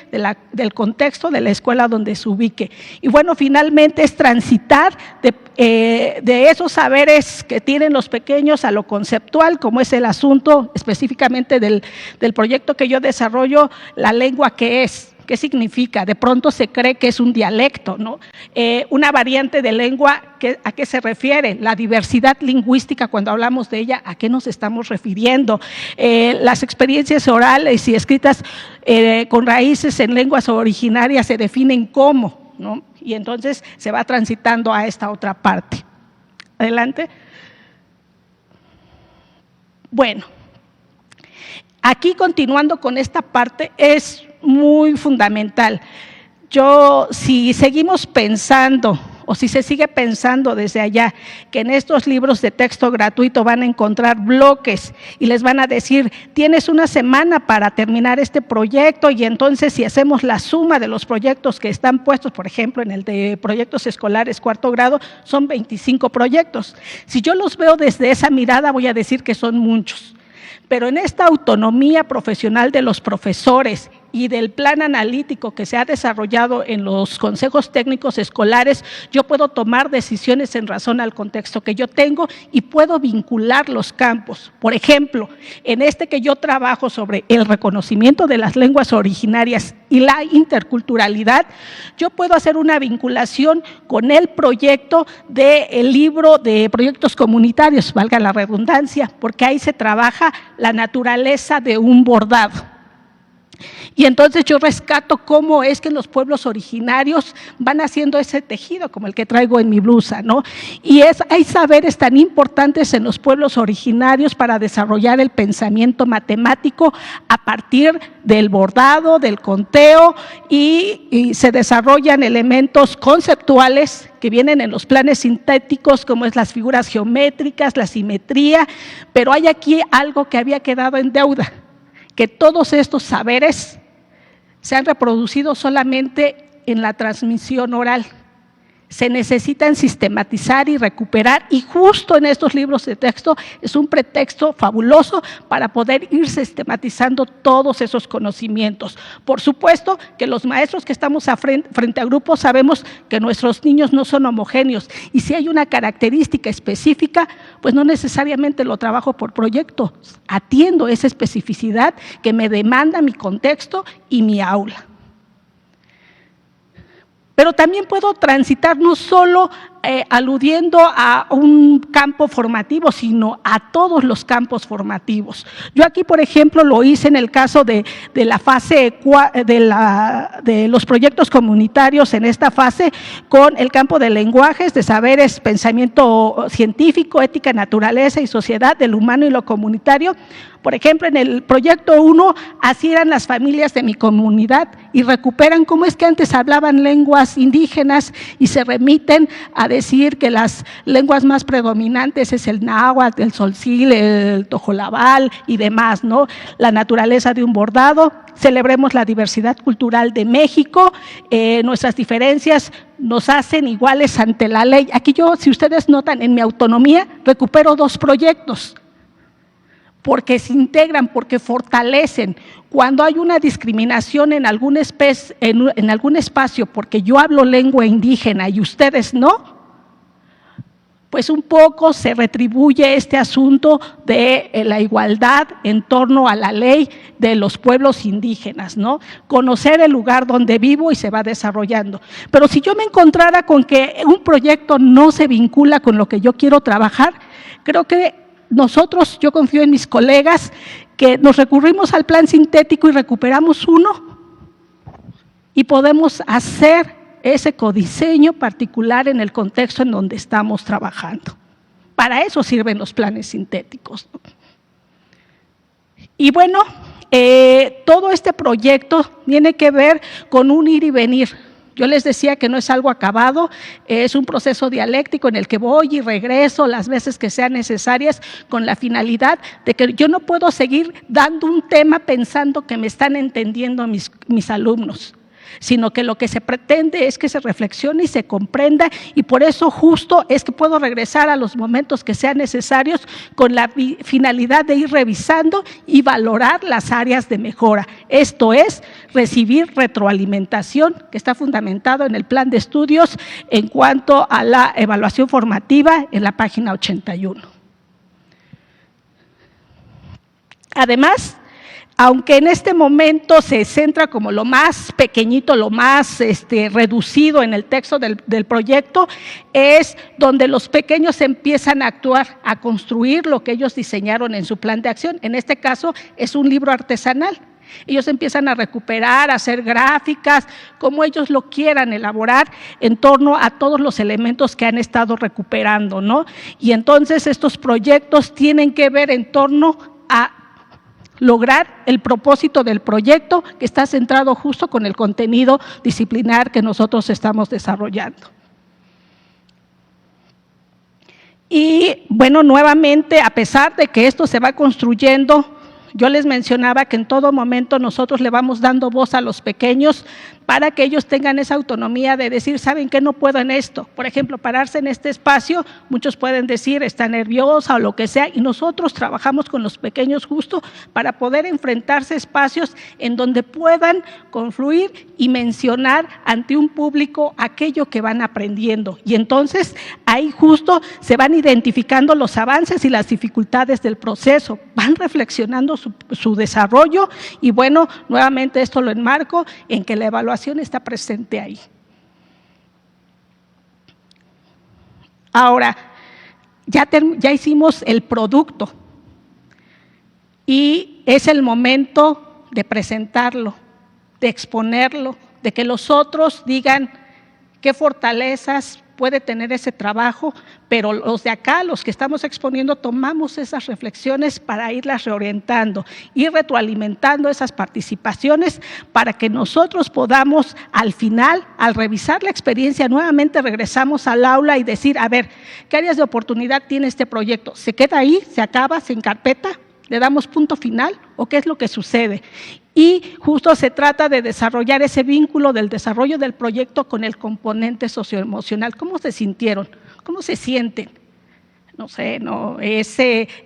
del contexto de la escuela donde se ubique. Y bueno, finalmente es transitar de esos saberes que tienen los pequeños a lo conceptual, como es el asunto específicamente del proyecto que yo desarrollo, la lengua que es. ¿Qué significa? De pronto se cree que es un dialecto, ¿no? Una variante de lengua, ¿a qué se refiere? La diversidad lingüística, cuando hablamos de ella, ¿a qué nos estamos refiriendo? Las experiencias orales y escritas con raíces en lenguas originarias se definen cómo, ¿no? Y entonces se va transitando a esta otra parte. Adelante. Bueno, aquí continuando con esta parte es muy fundamental. Si seguimos pensando, o si se sigue pensando desde allá, que en estos libros de texto gratuito van a encontrar bloques y les van a decir, tienes una semana para terminar este proyecto, y entonces si hacemos la suma de los proyectos que están puestos, por ejemplo, en el de proyectos escolares cuarto grado, son 25 proyectos. Si yo los veo desde esa mirada, voy a decir que son muchos. Pero en esta autonomía profesional de los profesores y del plan analítico que se ha desarrollado en los consejos técnicos escolares, yo puedo tomar decisiones en razón al contexto que yo tengo y puedo vincular los campos. Por ejemplo, en este que yo trabajo sobre el reconocimiento de las lenguas originarias y la interculturalidad, yo puedo hacer una vinculación con el proyecto del libro de proyectos comunitarios, valga la redundancia, porque ahí se trabaja la naturaleza de un bordado. Y entonces yo rescato cómo es que los pueblos originarios van haciendo ese tejido, como el que traigo en mi blusa, ¿no? Y hay saberes tan importantes en los pueblos originarios para desarrollar el pensamiento matemático a partir del bordado, del conteo, y se desarrollan elementos conceptuales que vienen en los planes sintéticos, como es las figuras geométricas, la simetría, pero hay aquí algo que había quedado en deuda, que todos estos saberes se han reproducido solamente en la transmisión oral. Se necesitan sistematizar y recuperar, y justo en estos libros de texto es un pretexto fabuloso para poder ir sistematizando todos esos conocimientos. Por supuesto que los maestros que estamos frente a grupos sabemos que nuestros niños no son homogéneos, y si hay una característica específica, pues no necesariamente lo trabajo por proyecto, atiendo esa especificidad que me demanda mi contexto y mi aula. Pero también puedo transitar no solo aludiendo a un campo formativo, sino a todos los campos formativos. Yo aquí, por ejemplo, lo hice en el caso de la fase de los proyectos comunitarios en esta fase, con el campo de lenguajes, de saberes, pensamiento científico, ética, naturaleza y sociedad, del humano y lo comunitario. Por ejemplo, en el proyecto 1, así eran las familias de mi comunidad y recuperan cómo es que antes hablaban lenguas indígenas y se remiten a decir que las lenguas más predominantes es el náhuatl, el tzoltzil, el tojolabal y demás, ¿no? La naturaleza de un bordado. Celebremos la diversidad cultural de México, nuestras diferencias nos hacen iguales ante la ley. Aquí yo, si ustedes notan, en mi autonomía recupero 2 proyectos, porque se integran, porque fortalecen. Cuando hay una discriminación en algún espacio porque yo hablo lengua indígena y ustedes no, pues un poco se retribuye este asunto de la igualdad en torno a la ley de los pueblos indígenas, ¿no? Conocer el lugar donde vivo y se va desarrollando. Pero si yo me encontrara con que un proyecto no se vincula con lo que yo quiero trabajar, creo que nosotros, yo confío en mis colegas, que nos recurrimos al plan sintético y recuperamos uno y podemos hacer ese codiseño particular en el contexto en donde estamos trabajando. Para eso sirven los planes sintéticos, ¿no? Y bueno, todo este proyecto tiene que ver con un ir y venir. Yo les decía que no es algo acabado, es un proceso dialéctico en el que voy y regreso las veces que sean necesarias, con la finalidad de que yo no puedo seguir dando un tema pensando que me están entendiendo mis alumnos, sino que lo que se pretende es que se reflexione y se comprenda, y por eso justo es que puedo regresar a los momentos que sean necesarios con la finalidad de ir revisando y valorar las áreas de mejora. Esto es, recibir retroalimentación, que está fundamentado en el plan de estudios en cuanto a la evaluación formativa en la página 81. Además, aunque en este momento se centra como lo más pequeñito, lo más reducido en el texto del proyecto, es donde los pequeños empiezan a actuar, a construir lo que ellos diseñaron en su plan de acción. En este caso es un libro artesanal. Ellos empiezan a recuperar, a hacer gráficas, como ellos lo quieran elaborar en torno a todos los elementos que han estado recuperando, ¿no? Y entonces estos proyectos tienen que ver en torno a lograr el propósito del proyecto, que está centrado justo con el contenido disciplinar que nosotros estamos desarrollando. Y bueno, nuevamente, a pesar de que esto se va construyendo, yo les mencionaba que en todo momento nosotros le vamos dando voz a los pequeños para que ellos tengan esa autonomía de decir, ¿saben qué? No puedo en esto. Por ejemplo, pararse en este espacio, muchos pueden decir, está nerviosa o lo que sea, y nosotros trabajamos con los pequeños justo para poder enfrentarse a espacios en donde puedan confluir y mencionar ante un público aquello que van aprendiendo. Y entonces ahí justo se van identificando los avances y las dificultades del proceso, van reflexionando su desarrollo, y bueno, nuevamente esto lo enmarco en que la evaluación está presente ahí. Ahora, ya hicimos el producto y es el momento de presentarlo, de exponerlo, de que los otros digan qué fortalezas puede tener ese trabajo, pero los de acá, los que estamos exponiendo, tomamos esas reflexiones para irlas reorientando, ir retroalimentando esas participaciones para que nosotros podamos, al final, al revisar la experiencia, nuevamente regresamos al aula y decir, a ver, ¿qué áreas de oportunidad tiene este proyecto? ¿Se queda ahí? ¿Se acaba? ¿Se encarpeta? ¿Le damos punto final? ¿O qué es lo que sucede? Y justo se trata de desarrollar ese vínculo del desarrollo del proyecto con el componente socioemocional. ¿Cómo se sintieron? ¿Cómo se sienten? No sé,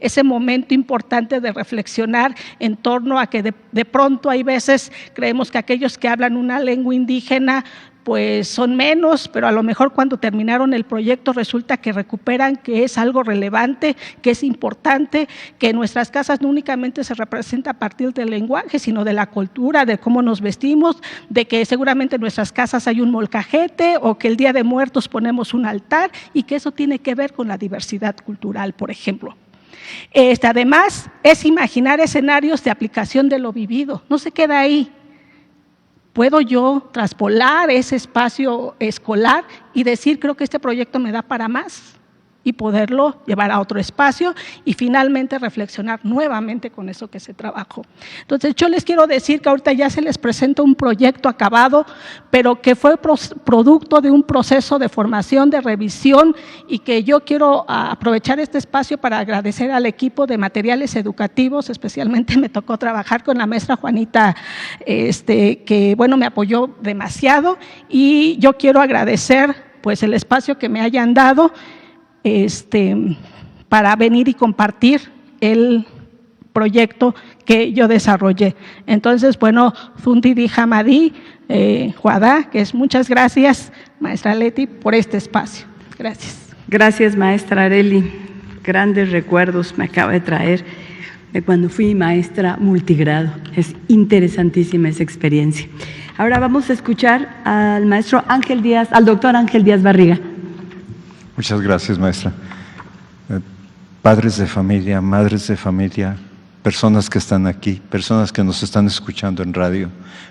ese momento importante de reflexionar en torno a que de pronto hay veces creemos que aquellos que hablan una lengua indígena pues son menos, pero a lo mejor cuando terminaron el proyecto resulta que recuperan que es algo relevante, que es importante, que en nuestras casas no únicamente se representa a partir del lenguaje, sino de la cultura, de cómo nos vestimos, de que seguramente en nuestras casas hay un molcajete o que el Día de Muertos ponemos un altar y que eso tiene que ver con la diversidad cultural, por ejemplo. Además, es imaginar escenarios de aplicación de lo vivido, no se queda ahí. Puedo yo traspolar ese espacio escolar y decir, creo que este proyecto me da para más, y poderlo llevar a otro espacio y finalmente reflexionar nuevamente con eso que se trabajó. Entonces, yo les quiero decir que ahorita ya se les presenta un proyecto acabado, pero que fue producto de un proceso de formación, de revisión, y que yo quiero aprovechar este espacio para agradecer al equipo de materiales educativos, especialmente me tocó trabajar con la maestra Juanita, que bueno, me apoyó demasiado, y yo quiero agradecer pues el espacio que me hayan dado, para venir y compartir el proyecto que yo desarrollé. Entonces, bueno, Fundidi Hamadi, Juadá, que es muchas gracias, maestra Leti, por este espacio. Gracias. Gracias, maestra Arely. Grandes recuerdos me acaba de traer de cuando fui maestra multigrado. Es interesantísima esa experiencia. Ahora vamos a escuchar al maestro Ángel Díaz, al doctor Ángel Díaz Barriga. Muchas gracias, maestra. Padres de familia, madres de familia, personas que están aquí, personas que nos están escuchando en radio,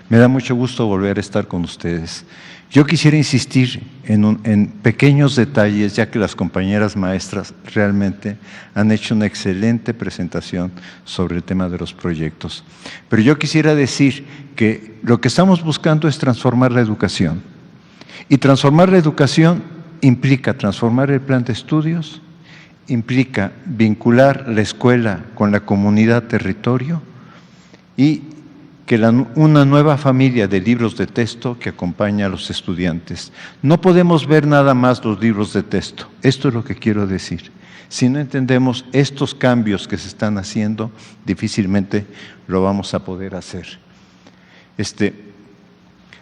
me da mucho gusto volver a estar con ustedes. Yo quisiera insistir en pequeños detalles, ya que las compañeras maestras realmente han hecho una excelente presentación sobre el tema de los proyectos. Pero yo quisiera decir que lo que estamos buscando es transformar la educación. Y transformar la educación implica transformar el plan de estudios, implica vincular la escuela con la comunidad territorio y que una nueva familia de libros de texto que acompaña a los estudiantes. No podemos ver nada más los libros de texto, esto es lo que quiero decir. Si no entendemos estos cambios que se están haciendo, difícilmente lo vamos a poder hacer.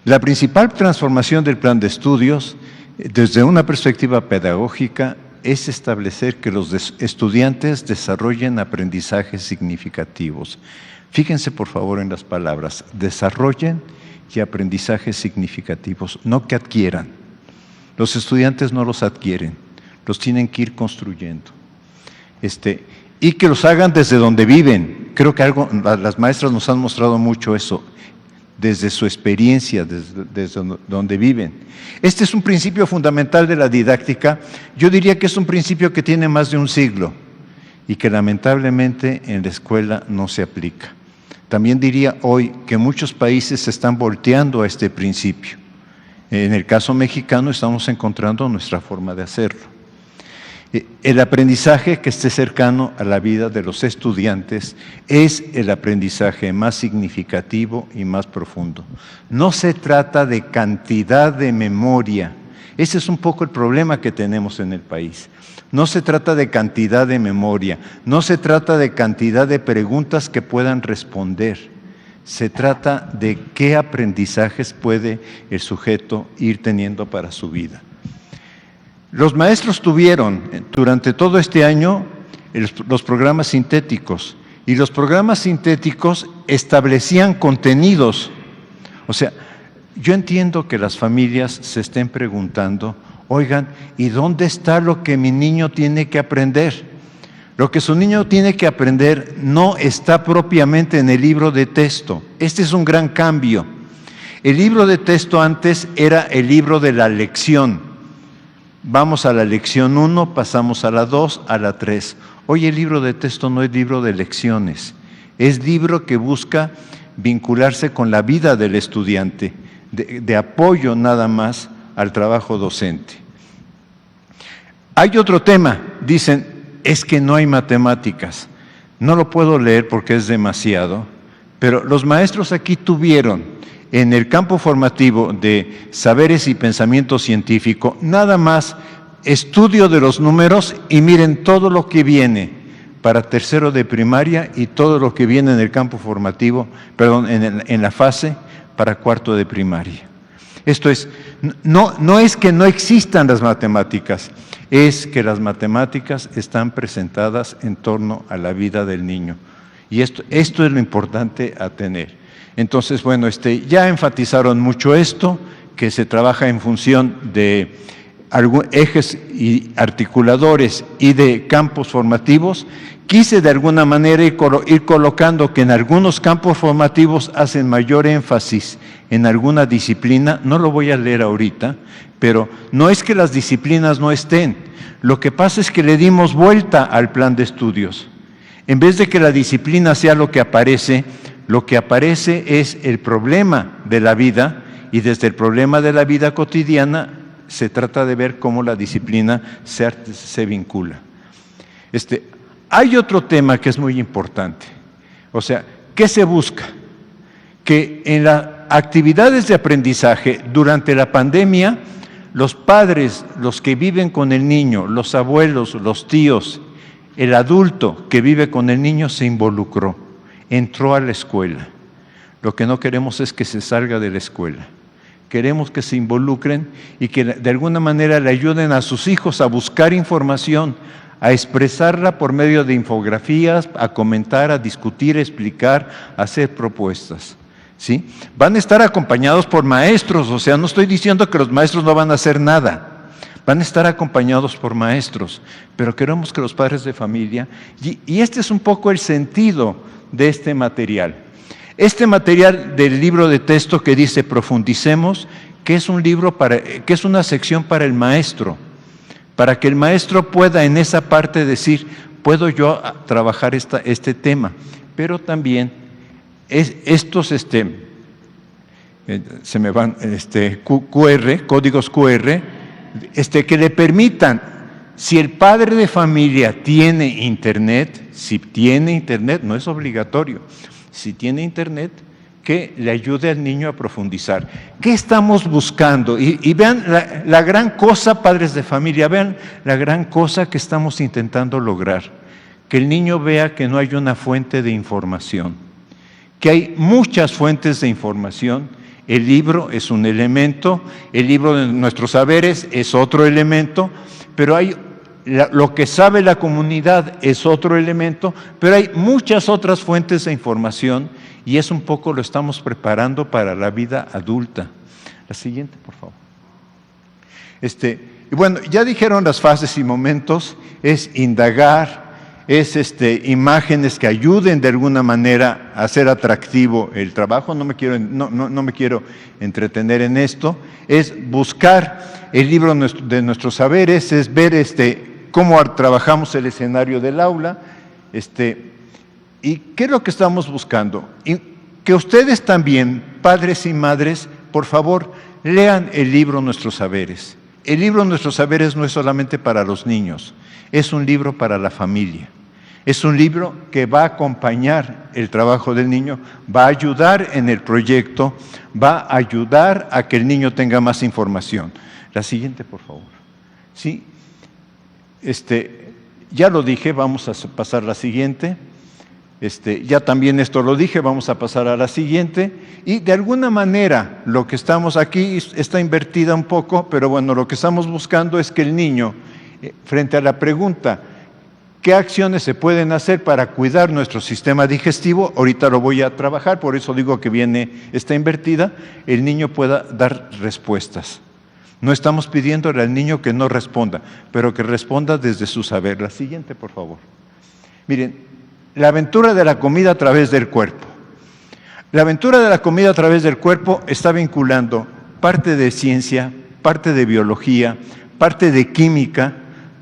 La principal transformación del plan de estudios, desde una perspectiva pedagógica, es establecer que los estudiantes desarrollen aprendizajes significativos. Fíjense por favor en las palabras, desarrollen y aprendizajes significativos, no que adquieran. Los estudiantes no los adquieren, los tienen que ir construyendo. Y que los hagan desde donde viven. Creo que las maestras nos han mostrado mucho eso, desde su experiencia, desde donde viven. Este es un principio fundamental de la didáctica. Yo diría que es un principio que tiene más de un siglo y que lamentablemente en la escuela no se aplica. También diría hoy que muchos países se están volteando a este principio. En el caso mexicano estamos encontrando nuestra forma de hacerlo. El aprendizaje que esté cercano a la vida de los estudiantes es el aprendizaje más significativo y más profundo. No se trata de cantidad de memoria. Ese es un poco el problema que tenemos en el país. No se trata de cantidad de memoria, no se trata de cantidad de preguntas que puedan responder. Se trata de qué aprendizajes puede el sujeto ir teniendo para su vida. Los maestros tuvieron durante todo este año los programas sintéticos, y los programas sintéticos establecían contenidos. O sea, yo entiendo que las familias se estén preguntando, oigan, ¿y dónde está lo que mi niño tiene que aprender? Lo que su niño tiene que aprender no está propiamente en el libro de texto. Este es un gran cambio. El libro de texto antes era el libro de la lección. Vamos a la lección 1, pasamos a la 2, a la 3. Hoy el libro de texto no es libro de lecciones, es libro que busca vincularse con la vida del estudiante, de apoyo nada más al trabajo docente. Hay otro tema, dicen, es que no hay matemáticas. No lo puedo leer porque es demasiado, pero los maestros aquí tuvieron en el campo formativo de saberes y pensamiento científico, nada más estudio de los números y miren todo lo que viene para tercero de primaria y todo lo que viene en el campo formativo, perdón, en la fase para cuarto de primaria. Esto es, no es que no existan las matemáticas, es que las matemáticas están presentadas en torno a la vida del niño. Y esto es lo importante a tener. Entonces, bueno, ya enfatizaron mucho esto, que se trabaja en función de ejes y articuladores y de campos formativos. Quise de alguna manera ir colocando que en algunos campos formativos hacen mayor énfasis en alguna disciplina. No lo voy a leer ahorita, pero no es que las disciplinas no estén. Lo que pasa es que le dimos vuelta al plan de estudios. En vez de que la disciplina sea lo que aparece es el problema de la vida, y desde el problema de la vida cotidiana se trata de ver cómo la disciplina se vincula. Hay otro tema que es muy importante. O sea, ¿qué se busca? Que en las actividades de aprendizaje durante la pandemia, los padres, los que viven con el niño, los abuelos, los tíos, el adulto que vive con el niño se involucró, entró a la escuela. Lo que no queremos es que se salga de la escuela. Queremos que se involucren y que de alguna manera le ayuden a sus hijos a buscar información, a expresarla por medio de infografías, a comentar, a discutir, a explicar, a hacer propuestas. ¿Sí? Van a estar acompañados por maestros, o sea, no estoy diciendo que los maestros no van a hacer nada. Van a estar acompañados por maestros, pero queremos que los padres de familia, y este es un poco el sentido de este material. Este material del libro de texto que dice Profundicemos, que es un libro que es una sección para el maestro, para que el maestro pueda en esa parte decir, puedo yo trabajar este tema, pero también estos se me van códigos QR, que le permitan, si el padre de familia tiene internet, no es obligatorio, si tiene internet, que le ayude al niño a profundizar. ¿Qué estamos buscando? Y vean la gran cosa, padres de familia, vean la gran cosa que estamos intentando lograr, que el niño vea que no hay una fuente de información, que hay muchas fuentes de información. El libro es un elemento, el libro de nuestros saberes es otro elemento, pero lo que sabe la comunidad es otro elemento, pero hay muchas otras fuentes de información y es un poco lo estamos preparando para la vida adulta. La siguiente, por favor. Y bueno, ya dijeron las fases y momentos, es indagar, es imágenes que ayuden de alguna manera a hacer atractivo el trabajo. No me quiero entretener en esto. Es buscar el libro de nuestros saberes, es ver cómo trabajamos el escenario del aula. ¿Y qué es lo que estamos buscando? Y que ustedes también, padres y madres, por favor, lean el libro Nuestros Saberes. El libro Nuestros Saberes no es solamente para los niños, es un libro para la familia. Es un libro que va a acompañar el trabajo del niño, va a ayudar en el proyecto, va a ayudar a que el niño tenga más información. La siguiente, por favor. Sí, ya lo dije, vamos a pasar a la siguiente. Ya también esto lo dije, vamos a pasar a la siguiente. Y de alguna manera lo que estamos aquí está invertida un poco, pero bueno, lo que estamos buscando es que el niño, frente a la pregunta, ¿qué acciones se pueden hacer para cuidar nuestro sistema digestivo? Ahorita lo voy a trabajar, por eso digo que está invertida, el niño pueda dar respuestas. No estamos pidiéndole al niño que no responda, pero que responda desde su saber. La siguiente, por favor. Miren, la aventura de la comida a través del cuerpo. La aventura de la comida a través del cuerpo está vinculando parte de ciencia, parte de biología, parte de química,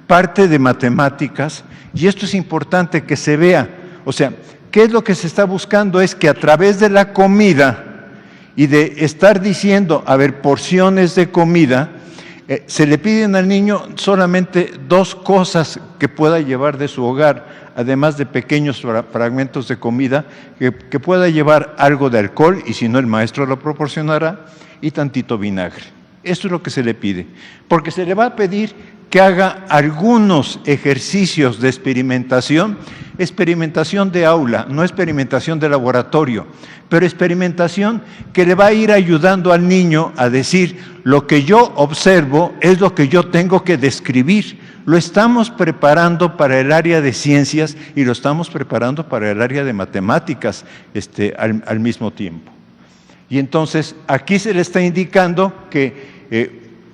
parte de matemáticas, y esto es importante que se vea. O sea, ¿qué es lo que se está buscando? Es que a través de la comida y de estar diciendo, a ver, porciones de comida, se le piden al niño solamente 2 cosas que pueda llevar de su hogar, además de pequeños fragmentos de comida, que pueda llevar algo de alcohol, y si no el maestro lo proporcionará, y tantito vinagre. Esto es lo que se le pide, porque se le va a pedir que haga algunos ejercicios de experimentación experimentación de aula, no experimentación de laboratorio, pero experimentación que le va a ir ayudando al niño a decir, lo que yo observo es lo que yo tengo que describir. Lo estamos preparando para el área de ciencias y lo estamos preparando para el área de matemáticas al mismo tiempo. Y entonces aquí se le está indicando que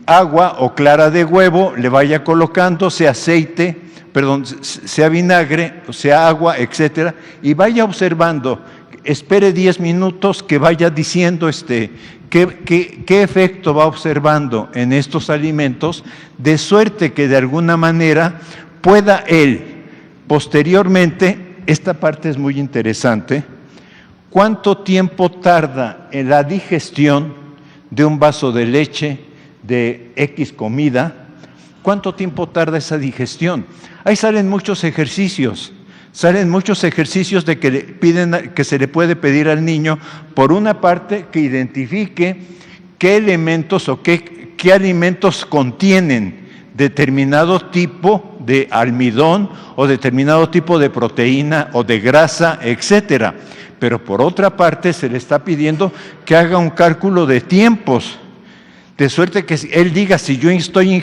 agua o clara de huevo le vaya colocando, sea aceite, sea vinagre, sea agua, etcétera, y vaya observando, espere 10 minutos, que vaya diciendo qué efecto va observando en estos alimentos, de suerte que de alguna manera pueda él, posteriormente, esta parte es muy interesante, ¿cuánto tiempo tarda en la digestión de un vaso de leche, de X comida? ¿Cuánto tiempo tarda esa digestión? Ahí salen muchos ejercicios de que le piden, que se le puede pedir al niño, por una parte, que identifique qué elementos o qué alimentos contienen determinado tipo de almidón o determinado tipo de proteína o de grasa, etcétera. Pero por otra parte se le está pidiendo que haga un cálculo de tiempos, de suerte que él diga, si yo estoy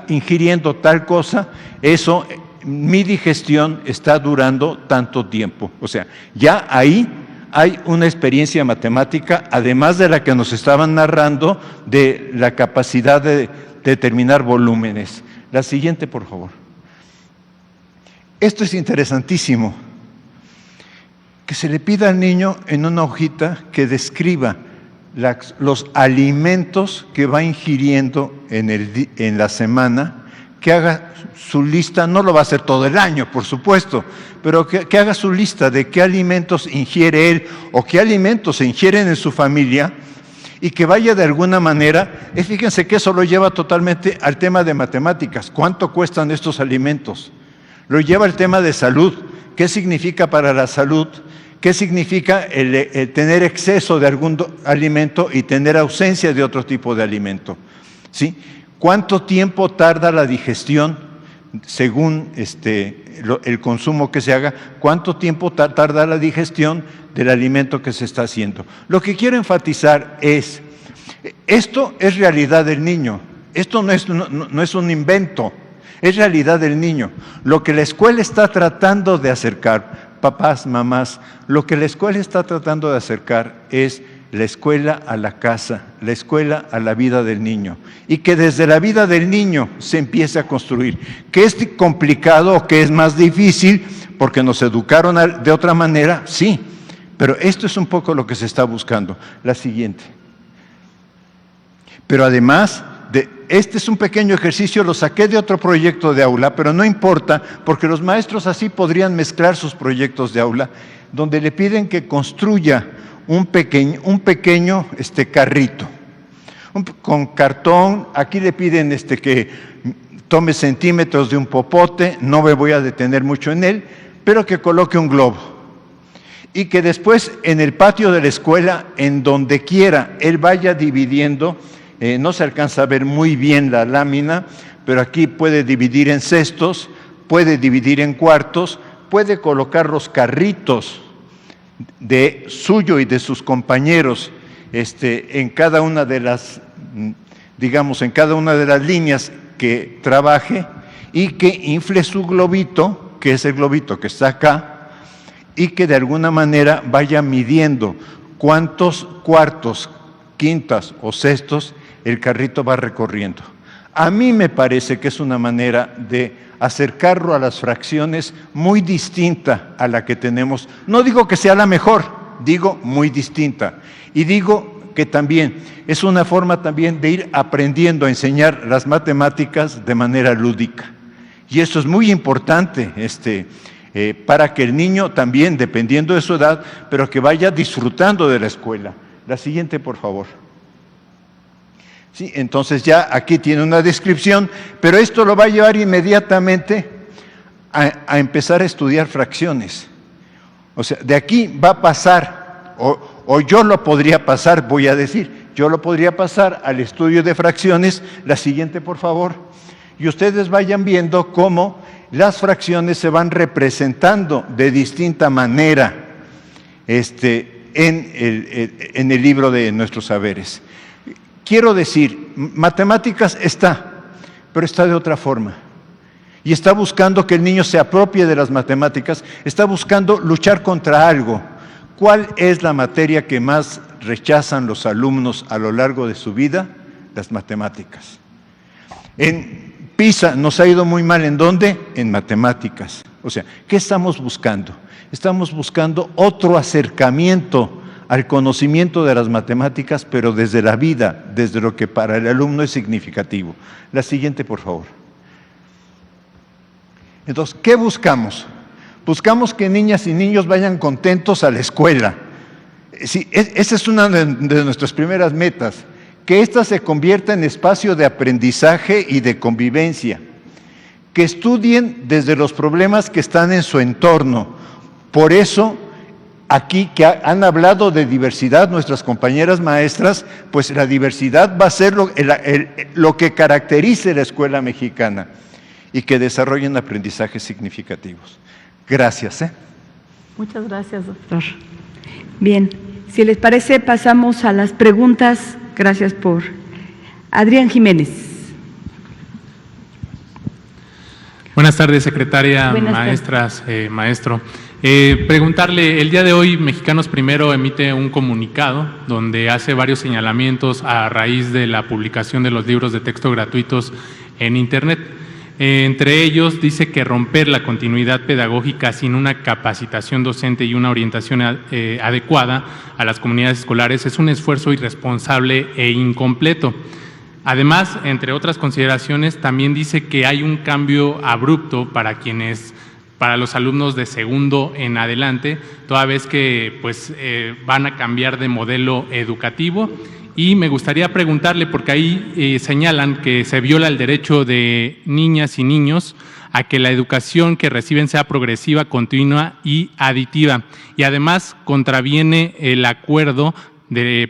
ingiriendo tal cosa, eso, mi digestión está durando tanto tiempo. O sea, ya ahí hay una experiencia matemática, además de la que nos estaban narrando, de la capacidad de determinar volúmenes. La siguiente, por favor. Esto es interesantísimo. Que se le pida al niño en una hojita que describa los alimentos que va ingiriendo en la semana, que haga su lista, no lo va a hacer todo el año, por supuesto, pero que haga su lista de qué alimentos ingiere él o qué alimentos se ingieren en su familia, y que vaya de alguna manera, fíjense que eso lo lleva totalmente al tema de matemáticas, ¿cuánto cuestan estos alimentos? Lo lleva al tema de salud, ¿qué significa para la salud? ¿Qué significa el tener exceso de algún alimento y tener ausencia de otro tipo de alimento? ¿Sí? ¿Cuánto tiempo tarda la digestión según el consumo que se haga? ¿Cuánto tiempo tarda la digestión del alimento que se está haciendo? Lo que quiero enfatizar es, esto es realidad del niño, esto no es un invento, es realidad del niño. Lo que la escuela está tratando de acercar, papás, mamás, lo que la escuela está tratando de acercar es la escuela a la casa, la escuela a la vida del niño, y que desde la vida del niño se empiece a construir. ¿Que es complicado o que es más difícil porque nos educaron de otra manera? Sí, pero esto es un poco lo que se está buscando. La siguiente. Pero además, este es un pequeño ejercicio, lo saqué de otro proyecto de aula, pero no importa, porque los maestros así podrían mezclar sus proyectos de aula, donde le piden que construya un pequeño carrito, con cartón. Aquí le piden que tome centímetros de un popote, no me voy a detener mucho en él, pero que coloque un globo. Y que después en el patio de la escuela, en donde quiera, él vaya dividiendo. No se alcanza a ver muy bien la lámina, pero aquí puede dividir en cestos, puede dividir en cuartos, puede colocar los carritos de suyo y de sus compañeros en cada una de las, en cada una de las líneas que trabaje, y que infle su globito, que es el globito que está acá, y que de alguna manera vaya midiendo cuántos cuartos, quintas o cestos el carrito va recorriendo. A mí me parece que es una manera de acercarlo a las fracciones muy distinta a la que tenemos. No digo que sea la mejor, digo muy distinta. Y digo que también es una forma también de ir aprendiendo a enseñar las matemáticas de manera lúdica. Y eso es muy importante para que el niño también, dependiendo de su edad, pero que vaya disfrutando de la escuela. La siguiente, por favor. Sí, entonces ya aquí tiene una descripción, pero esto lo va a llevar inmediatamente a empezar a estudiar fracciones. O sea, de aquí va a pasar, o yo lo podría pasar, voy a decir, yo lo podría pasar al estudio de fracciones. La siguiente, por favor. Y ustedes vayan viendo cómo las fracciones se van representando de distinta manera en el libro de nuestros saberes. Quiero decir, matemáticas está, pero está de otra forma. Y está buscando que el niño se apropie de las matemáticas, está buscando luchar contra algo. ¿Cuál es la materia que más rechazan los alumnos a lo largo de su vida? Las matemáticas. En PISA nos ha ido muy mal. ¿En dónde? En matemáticas. O sea, ¿qué estamos buscando? Estamos buscando otro acercamiento al conocimiento de las matemáticas, pero desde la vida, desde lo que para el alumno es significativo. La siguiente, por favor. Entonces, ¿qué buscamos? Buscamos que niñas y niños vayan contentos a la escuela. Sí, esa es una de nuestras primeras metas, que ésta se convierta en espacio de aprendizaje y de convivencia, que estudien desde los problemas que están en su entorno. Por eso, aquí que han hablado de diversidad nuestras compañeras maestras, pues la diversidad va a ser lo que caracterice la escuela mexicana y que desarrollen aprendizajes significativos. Gracias. Muchas gracias, doctor. Bien, si les parece, pasamos a las preguntas. Gracias por… Adrián Jiménez. Buenas tardes, secretaria, Buenas maestras, maestro. Preguntarle, el día de hoy Mexicanos Primero emite un comunicado donde hace varios señalamientos a raíz de la publicación de los libros de texto gratuitos en Internet. Entre ellos dice que romper la continuidad pedagógica sin una capacitación docente y una orientación adecuada a las comunidades escolares es un esfuerzo irresponsable e incompleto. Además, entre otras consideraciones, también dice que hay un cambio abrupto para los alumnos de segundo en adelante, toda vez que van a cambiar de modelo educativo. Y me gustaría preguntarle, porque ahí señalan que se viola el derecho de niñas y niños a que la educación que reciben sea progresiva, continua y aditiva. Y además contraviene el acuerdo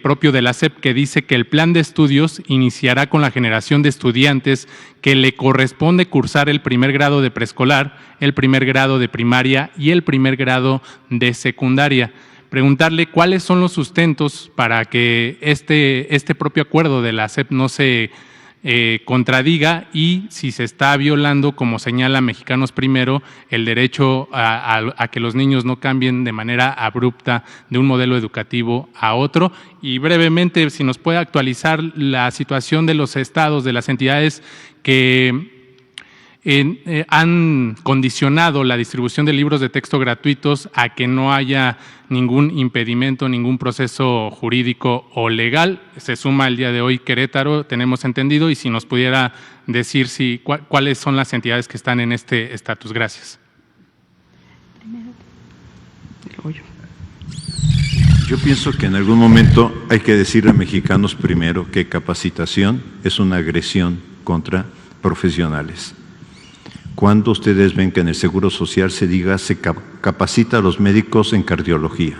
propio de la SEP, que dice que el plan de estudios iniciará con la generación de estudiantes que le corresponde cursar el primer grado de preescolar, el primer grado de primaria y el primer grado de secundaria. Preguntarle cuáles son los sustentos para que este propio acuerdo de la SEP no se contradiga, y si se está violando, como señala Mexicanos Primero, el derecho a que los niños no cambien de manera abrupta de un modelo educativo a otro. Y brevemente, si nos puede actualizar la situación de los estados, de las entidades que han condicionado la distribución de libros de texto gratuitos a que no haya ningún impedimento, ningún proceso jurídico o legal. Se suma el día de hoy Querétaro, tenemos entendido, y si nos pudiera decir cuáles son las entidades que están en este estatus. Gracias. Yo pienso que en algún momento hay que decirle a Mexicanos Primero que capacitación es una agresión contra profesionales. Cuando ustedes ven que en el Seguro Social se diga se capacita a los médicos en cardiología.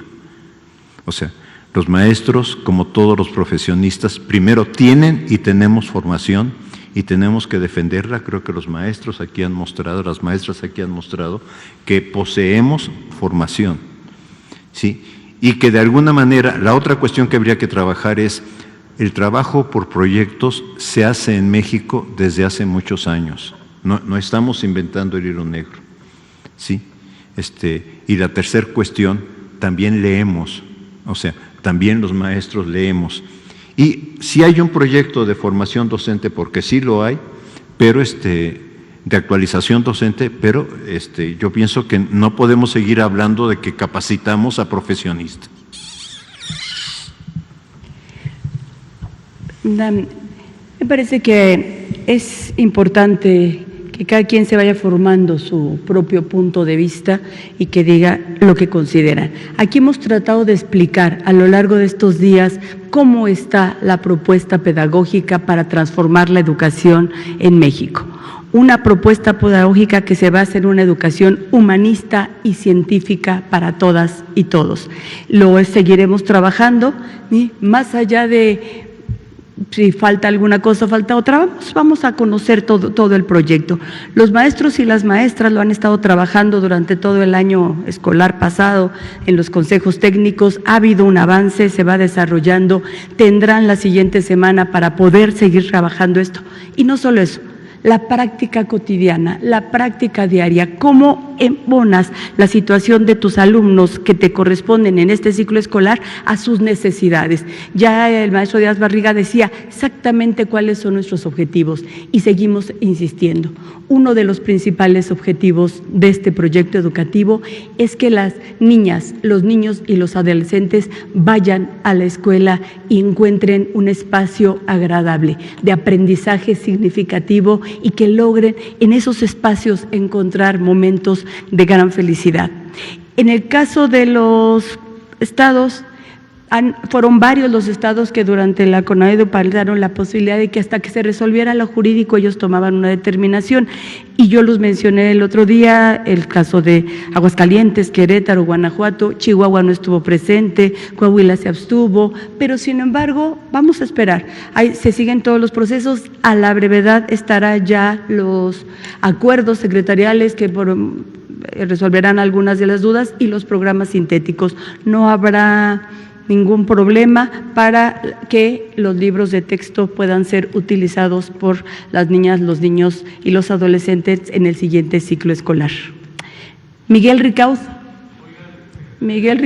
O sea, los maestros, como todos los profesionistas, primero tienen y tenemos formación y tenemos que defenderla. Creo que los maestros aquí han mostrado, las maestras aquí han mostrado que poseemos formación, ¿sí? Y que de alguna manera, la otra cuestión que habría que trabajar es el trabajo por proyectos se hace en México desde hace muchos años. No estamos inventando el hilo negro, ¿sí? Y la tercera cuestión, también leemos, o sea, también los maestros leemos. Y sí hay un proyecto de formación docente, porque sí lo hay, pero de actualización docente, pero yo pienso que no podemos seguir hablando de que capacitamos a profesionistas. Me parece que es importante que cada quien se vaya formando su propio punto de vista y que diga lo que considera. Aquí hemos tratado de explicar a lo largo de estos días cómo está la propuesta pedagógica para transformar la educación en México. Una propuesta pedagógica que se basa en una educación humanista y científica para todas y todos. Lo seguiremos trabajando, ¿sí? Más allá de si falta alguna cosa, falta otra, vamos a conocer todo el proyecto. Los maestros y las maestras lo han estado trabajando durante todo el año escolar pasado en los consejos técnicos, ha habido un avance, se va desarrollando, tendrán la siguiente semana para poder seguir trabajando esto. Y no solo eso, la práctica cotidiana, la práctica diaria, cómo embonas la situación de tus alumnos que te corresponden en este ciclo escolar a sus necesidades. Ya el maestro Díaz Barriga decía exactamente cuáles son nuestros objetivos y seguimos insistiendo. Uno de los principales objetivos de este proyecto educativo es que las niñas, los niños y los adolescentes vayan a la escuela y encuentren un espacio agradable, de aprendizaje significativo y que logren en esos espacios encontrar momentos de gran felicidad. En el caso de los estados, fueron varios los estados que durante la CONAEDU pararon la posibilidad de que hasta que se resolviera lo jurídico ellos tomaban una determinación, y yo los mencioné el otro día, el caso de Aguascalientes, Querétaro, Guanajuato, Chihuahua no estuvo presente, Coahuila se abstuvo, pero sin embargo vamos a esperar, se siguen todos los procesos, a la brevedad estará ya los acuerdos secretariales que resolverán algunas de las dudas y los programas sintéticos. No habrá ningún problema para que los libros de texto puedan ser utilizados por las niñas, los niños y los adolescentes en el siguiente ciclo escolar. Miguel Ricaud. Entonces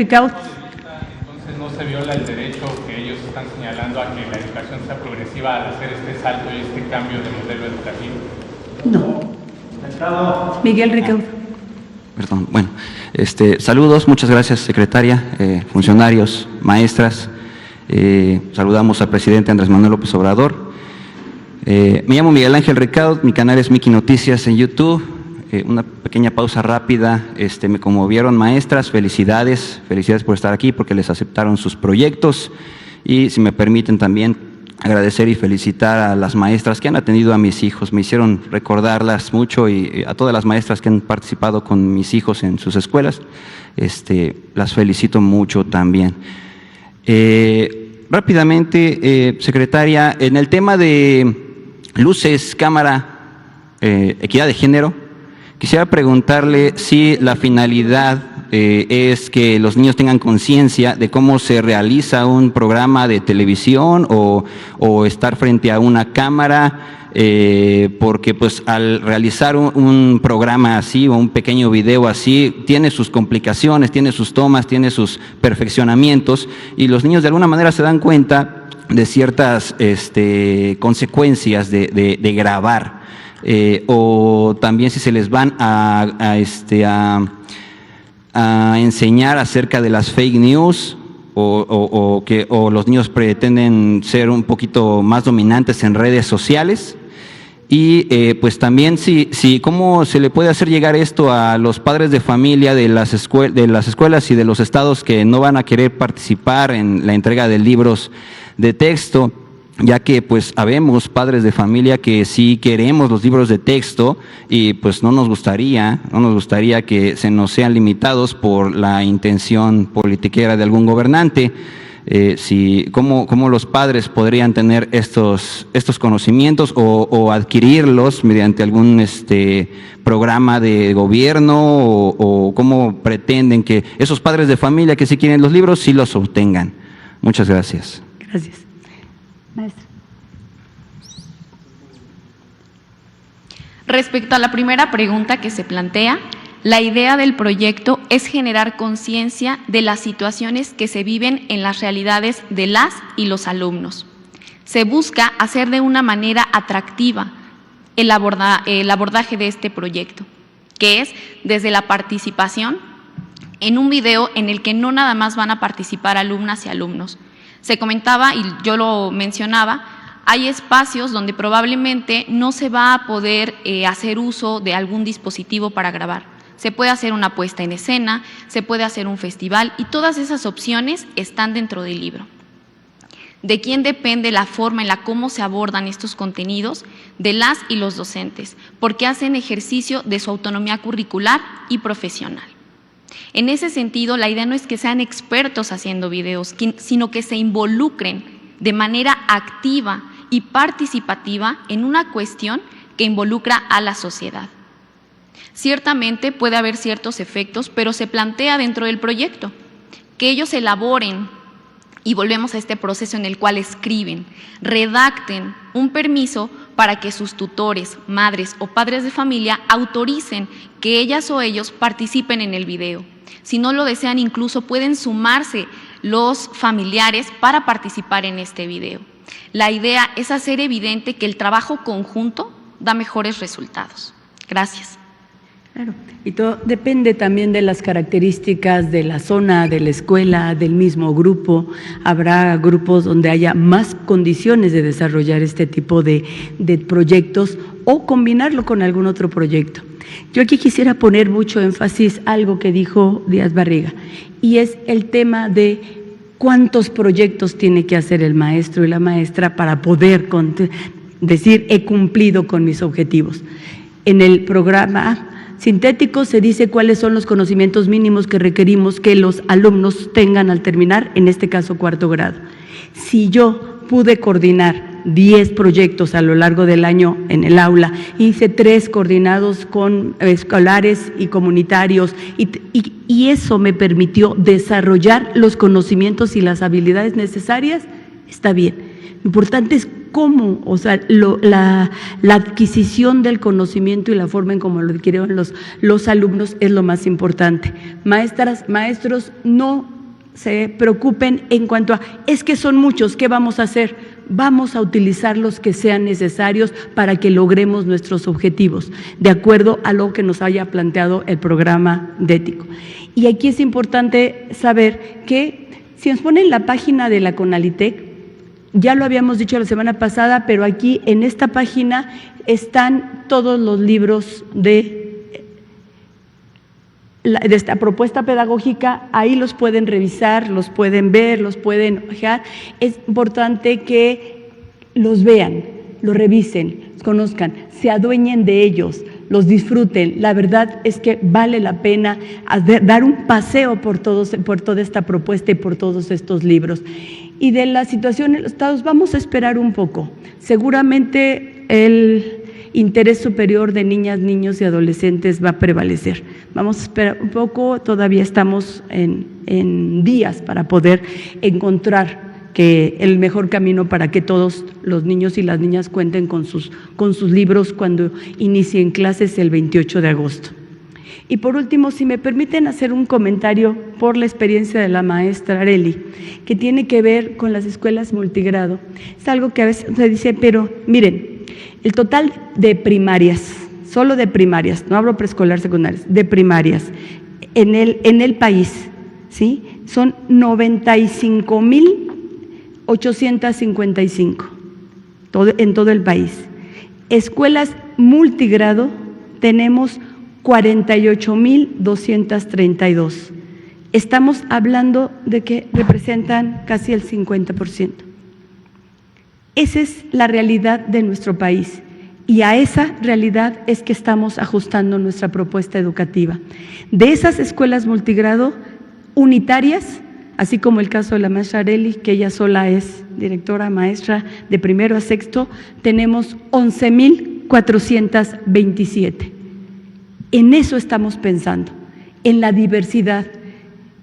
no se viola el derecho que ellos están señalando a que la educación sea progresiva al hacer este salto y este cambio de modelo educativo. No. Miguel Ricaud. Perdón, bueno, saludos, muchas gracias, secretaria, funcionarios, maestras. Saludamos al presidente Andrés Manuel López Obrador. Me llamo Miguel Ángel Ricaud, mi canal es Miki Noticias en YouTube. Una pequeña pausa rápida, me conmovieron maestras, felicidades por estar aquí porque les aceptaron sus proyectos, y si me permiten también agradecer y felicitar a las maestras que han atendido a mis hijos, me hicieron recordarlas mucho, y a todas las maestras que han participado con mis hijos en sus escuelas, las felicito mucho también. Rápidamente, secretaria, en el tema de luces, cámara, equidad de género, quisiera preguntarle si la finalidad es que los niños tengan conciencia de cómo se realiza un programa de televisión o estar frente a una cámara, porque pues al realizar un programa así o un pequeño video así, tiene sus complicaciones, tiene sus tomas, tiene sus perfeccionamientos, y los niños de alguna manera se dan cuenta de ciertas consecuencias de grabar. O también si se les van a enseñar acerca de las fake news, o los niños pretenden ser un poquito más dominantes en redes sociales, y pues también cómo se le puede hacer llegar esto a los padres de familia de las escuelas y de los estados que no van a querer participar en la entrega de libros de texto, ya que pues habemos padres de familia que sí queremos los libros de texto, y pues no nos gustaría que se nos sean limitados por la intención politiquera de algún gobernante. ¿Cómo los padres podrían tener estos conocimientos o adquirirlos mediante algún programa de gobierno, o cómo pretenden que esos padres de familia que sí quieren los libros sí los obtengan? Muchas gracias. Gracias. Maestra. Respecto a la primera pregunta que se plantea, la idea del proyecto es generar conciencia de las situaciones que se viven en las realidades de las y los alumnos. Se busca hacer de una manera atractiva el abordaje de este proyecto, que es desde la participación en un video en el que no nada más van a participar alumnas y alumnos. Se comentaba, y yo lo mencionaba, hay espacios donde probablemente no se va a poder hacer uso de algún dispositivo para grabar. Se puede hacer una puesta en escena, se puede hacer un festival, y todas esas opciones están dentro del libro. ¿De quién depende la forma en la cómo se abordan estos contenidos? De las y los docentes, porque hacen ejercicio de su autonomía curricular y profesional. En ese sentido, la idea no es que sean expertos haciendo videos, sino que se involucren de manera activa y participativa en una cuestión que involucra a la sociedad. Ciertamente puede haber ciertos efectos, pero se plantea dentro del proyecto que ellos elaboren, y volvemos a este proceso en el cual escriben, redacten un permiso para que sus tutores, madres o padres de familia autoricen que ellas o ellos participen en el video. Si no lo desean, incluso pueden sumarse los familiares para participar en este video. La idea es hacer evidente que el trabajo conjunto da mejores resultados. Gracias. Claro, y todo depende también de las características de la zona, de la escuela, del mismo grupo. Habrá grupos donde haya más condiciones de desarrollar este tipo de proyectos o combinarlo con algún otro proyecto. Yo aquí quisiera poner mucho énfasis algo que dijo Díaz Barriga, y es el tema de cuántos proyectos tiene que hacer el maestro y la maestra para poder decir he cumplido con mis objetivos. En el programa sintético se dice cuáles son los conocimientos mínimos que requerimos que los alumnos tengan al terminar, en este caso 4º grado. Si yo pude coordinar 10 proyectos a lo largo del año en el aula, hice 3 coordinados con escolares y comunitarios y eso me permitió desarrollar los conocimientos y las habilidades necesarias, está bien. Lo importante es cómo, o sea, la adquisición del conocimiento y la forma en cómo lo adquirieron los alumnos es lo más importante. Maestras, maestros, no se preocupen en cuanto a, es que son muchos, ¿qué vamos a hacer? Vamos a utilizar los que sean necesarios para que logremos nuestros objetivos, de acuerdo a lo que nos haya planteado el programa DETICO. Y aquí es importante saber que si nos ponen la página de la CONALITEC, ya lo habíamos dicho la semana pasada, pero aquí en esta página están todos los libros de esta propuesta pedagógica, ahí los pueden revisar, los pueden ver, los pueden ojear. Es importante que los vean, los revisen, los conozcan, se adueñen de ellos, los disfruten. La verdad es que vale la pena dar un paseo por toda esta propuesta y por todos estos libros. Y de la situación en los estados vamos a esperar un poco. Seguramente el interés superior de niñas, niños y adolescentes va a prevalecer. Vamos a esperar un poco, todavía estamos en días para poder encontrar el mejor camino para que todos los niños y las niñas cuenten con sus libros cuando inicien clases el 28 de agosto. Y por último, si me permiten hacer un comentario por la experiencia de la maestra Arely, que tiene que ver con las escuelas multigrado. Es algo que a veces se dice, pero miren, el total de primarias, solo de primarias, no hablo preescolar, secundarias, de primarias, en el país, ¿sí? Son 95,855 en todo el país. Escuelas multigrado tenemos 48,232. Estamos hablando de que representan casi el 50%. Esa es la realidad de nuestro país y a esa realidad es que estamos ajustando nuestra propuesta educativa. De esas escuelas multigrado unitarias, así como el caso de la maestra Arely, que ella sola es directora maestra de 1º a 6º, tenemos 11,427. En eso estamos pensando, en la diversidad,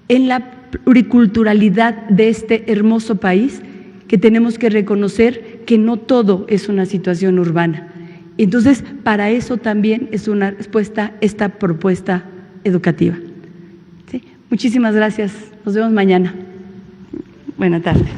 en la pluriculturalidad de este hermoso país, que tenemos que reconocer que no todo es una situación urbana. Entonces, para eso también es una respuesta esta propuesta educativa. ¿Sí? Muchísimas gracias. Nos vemos mañana. Buenas tardes.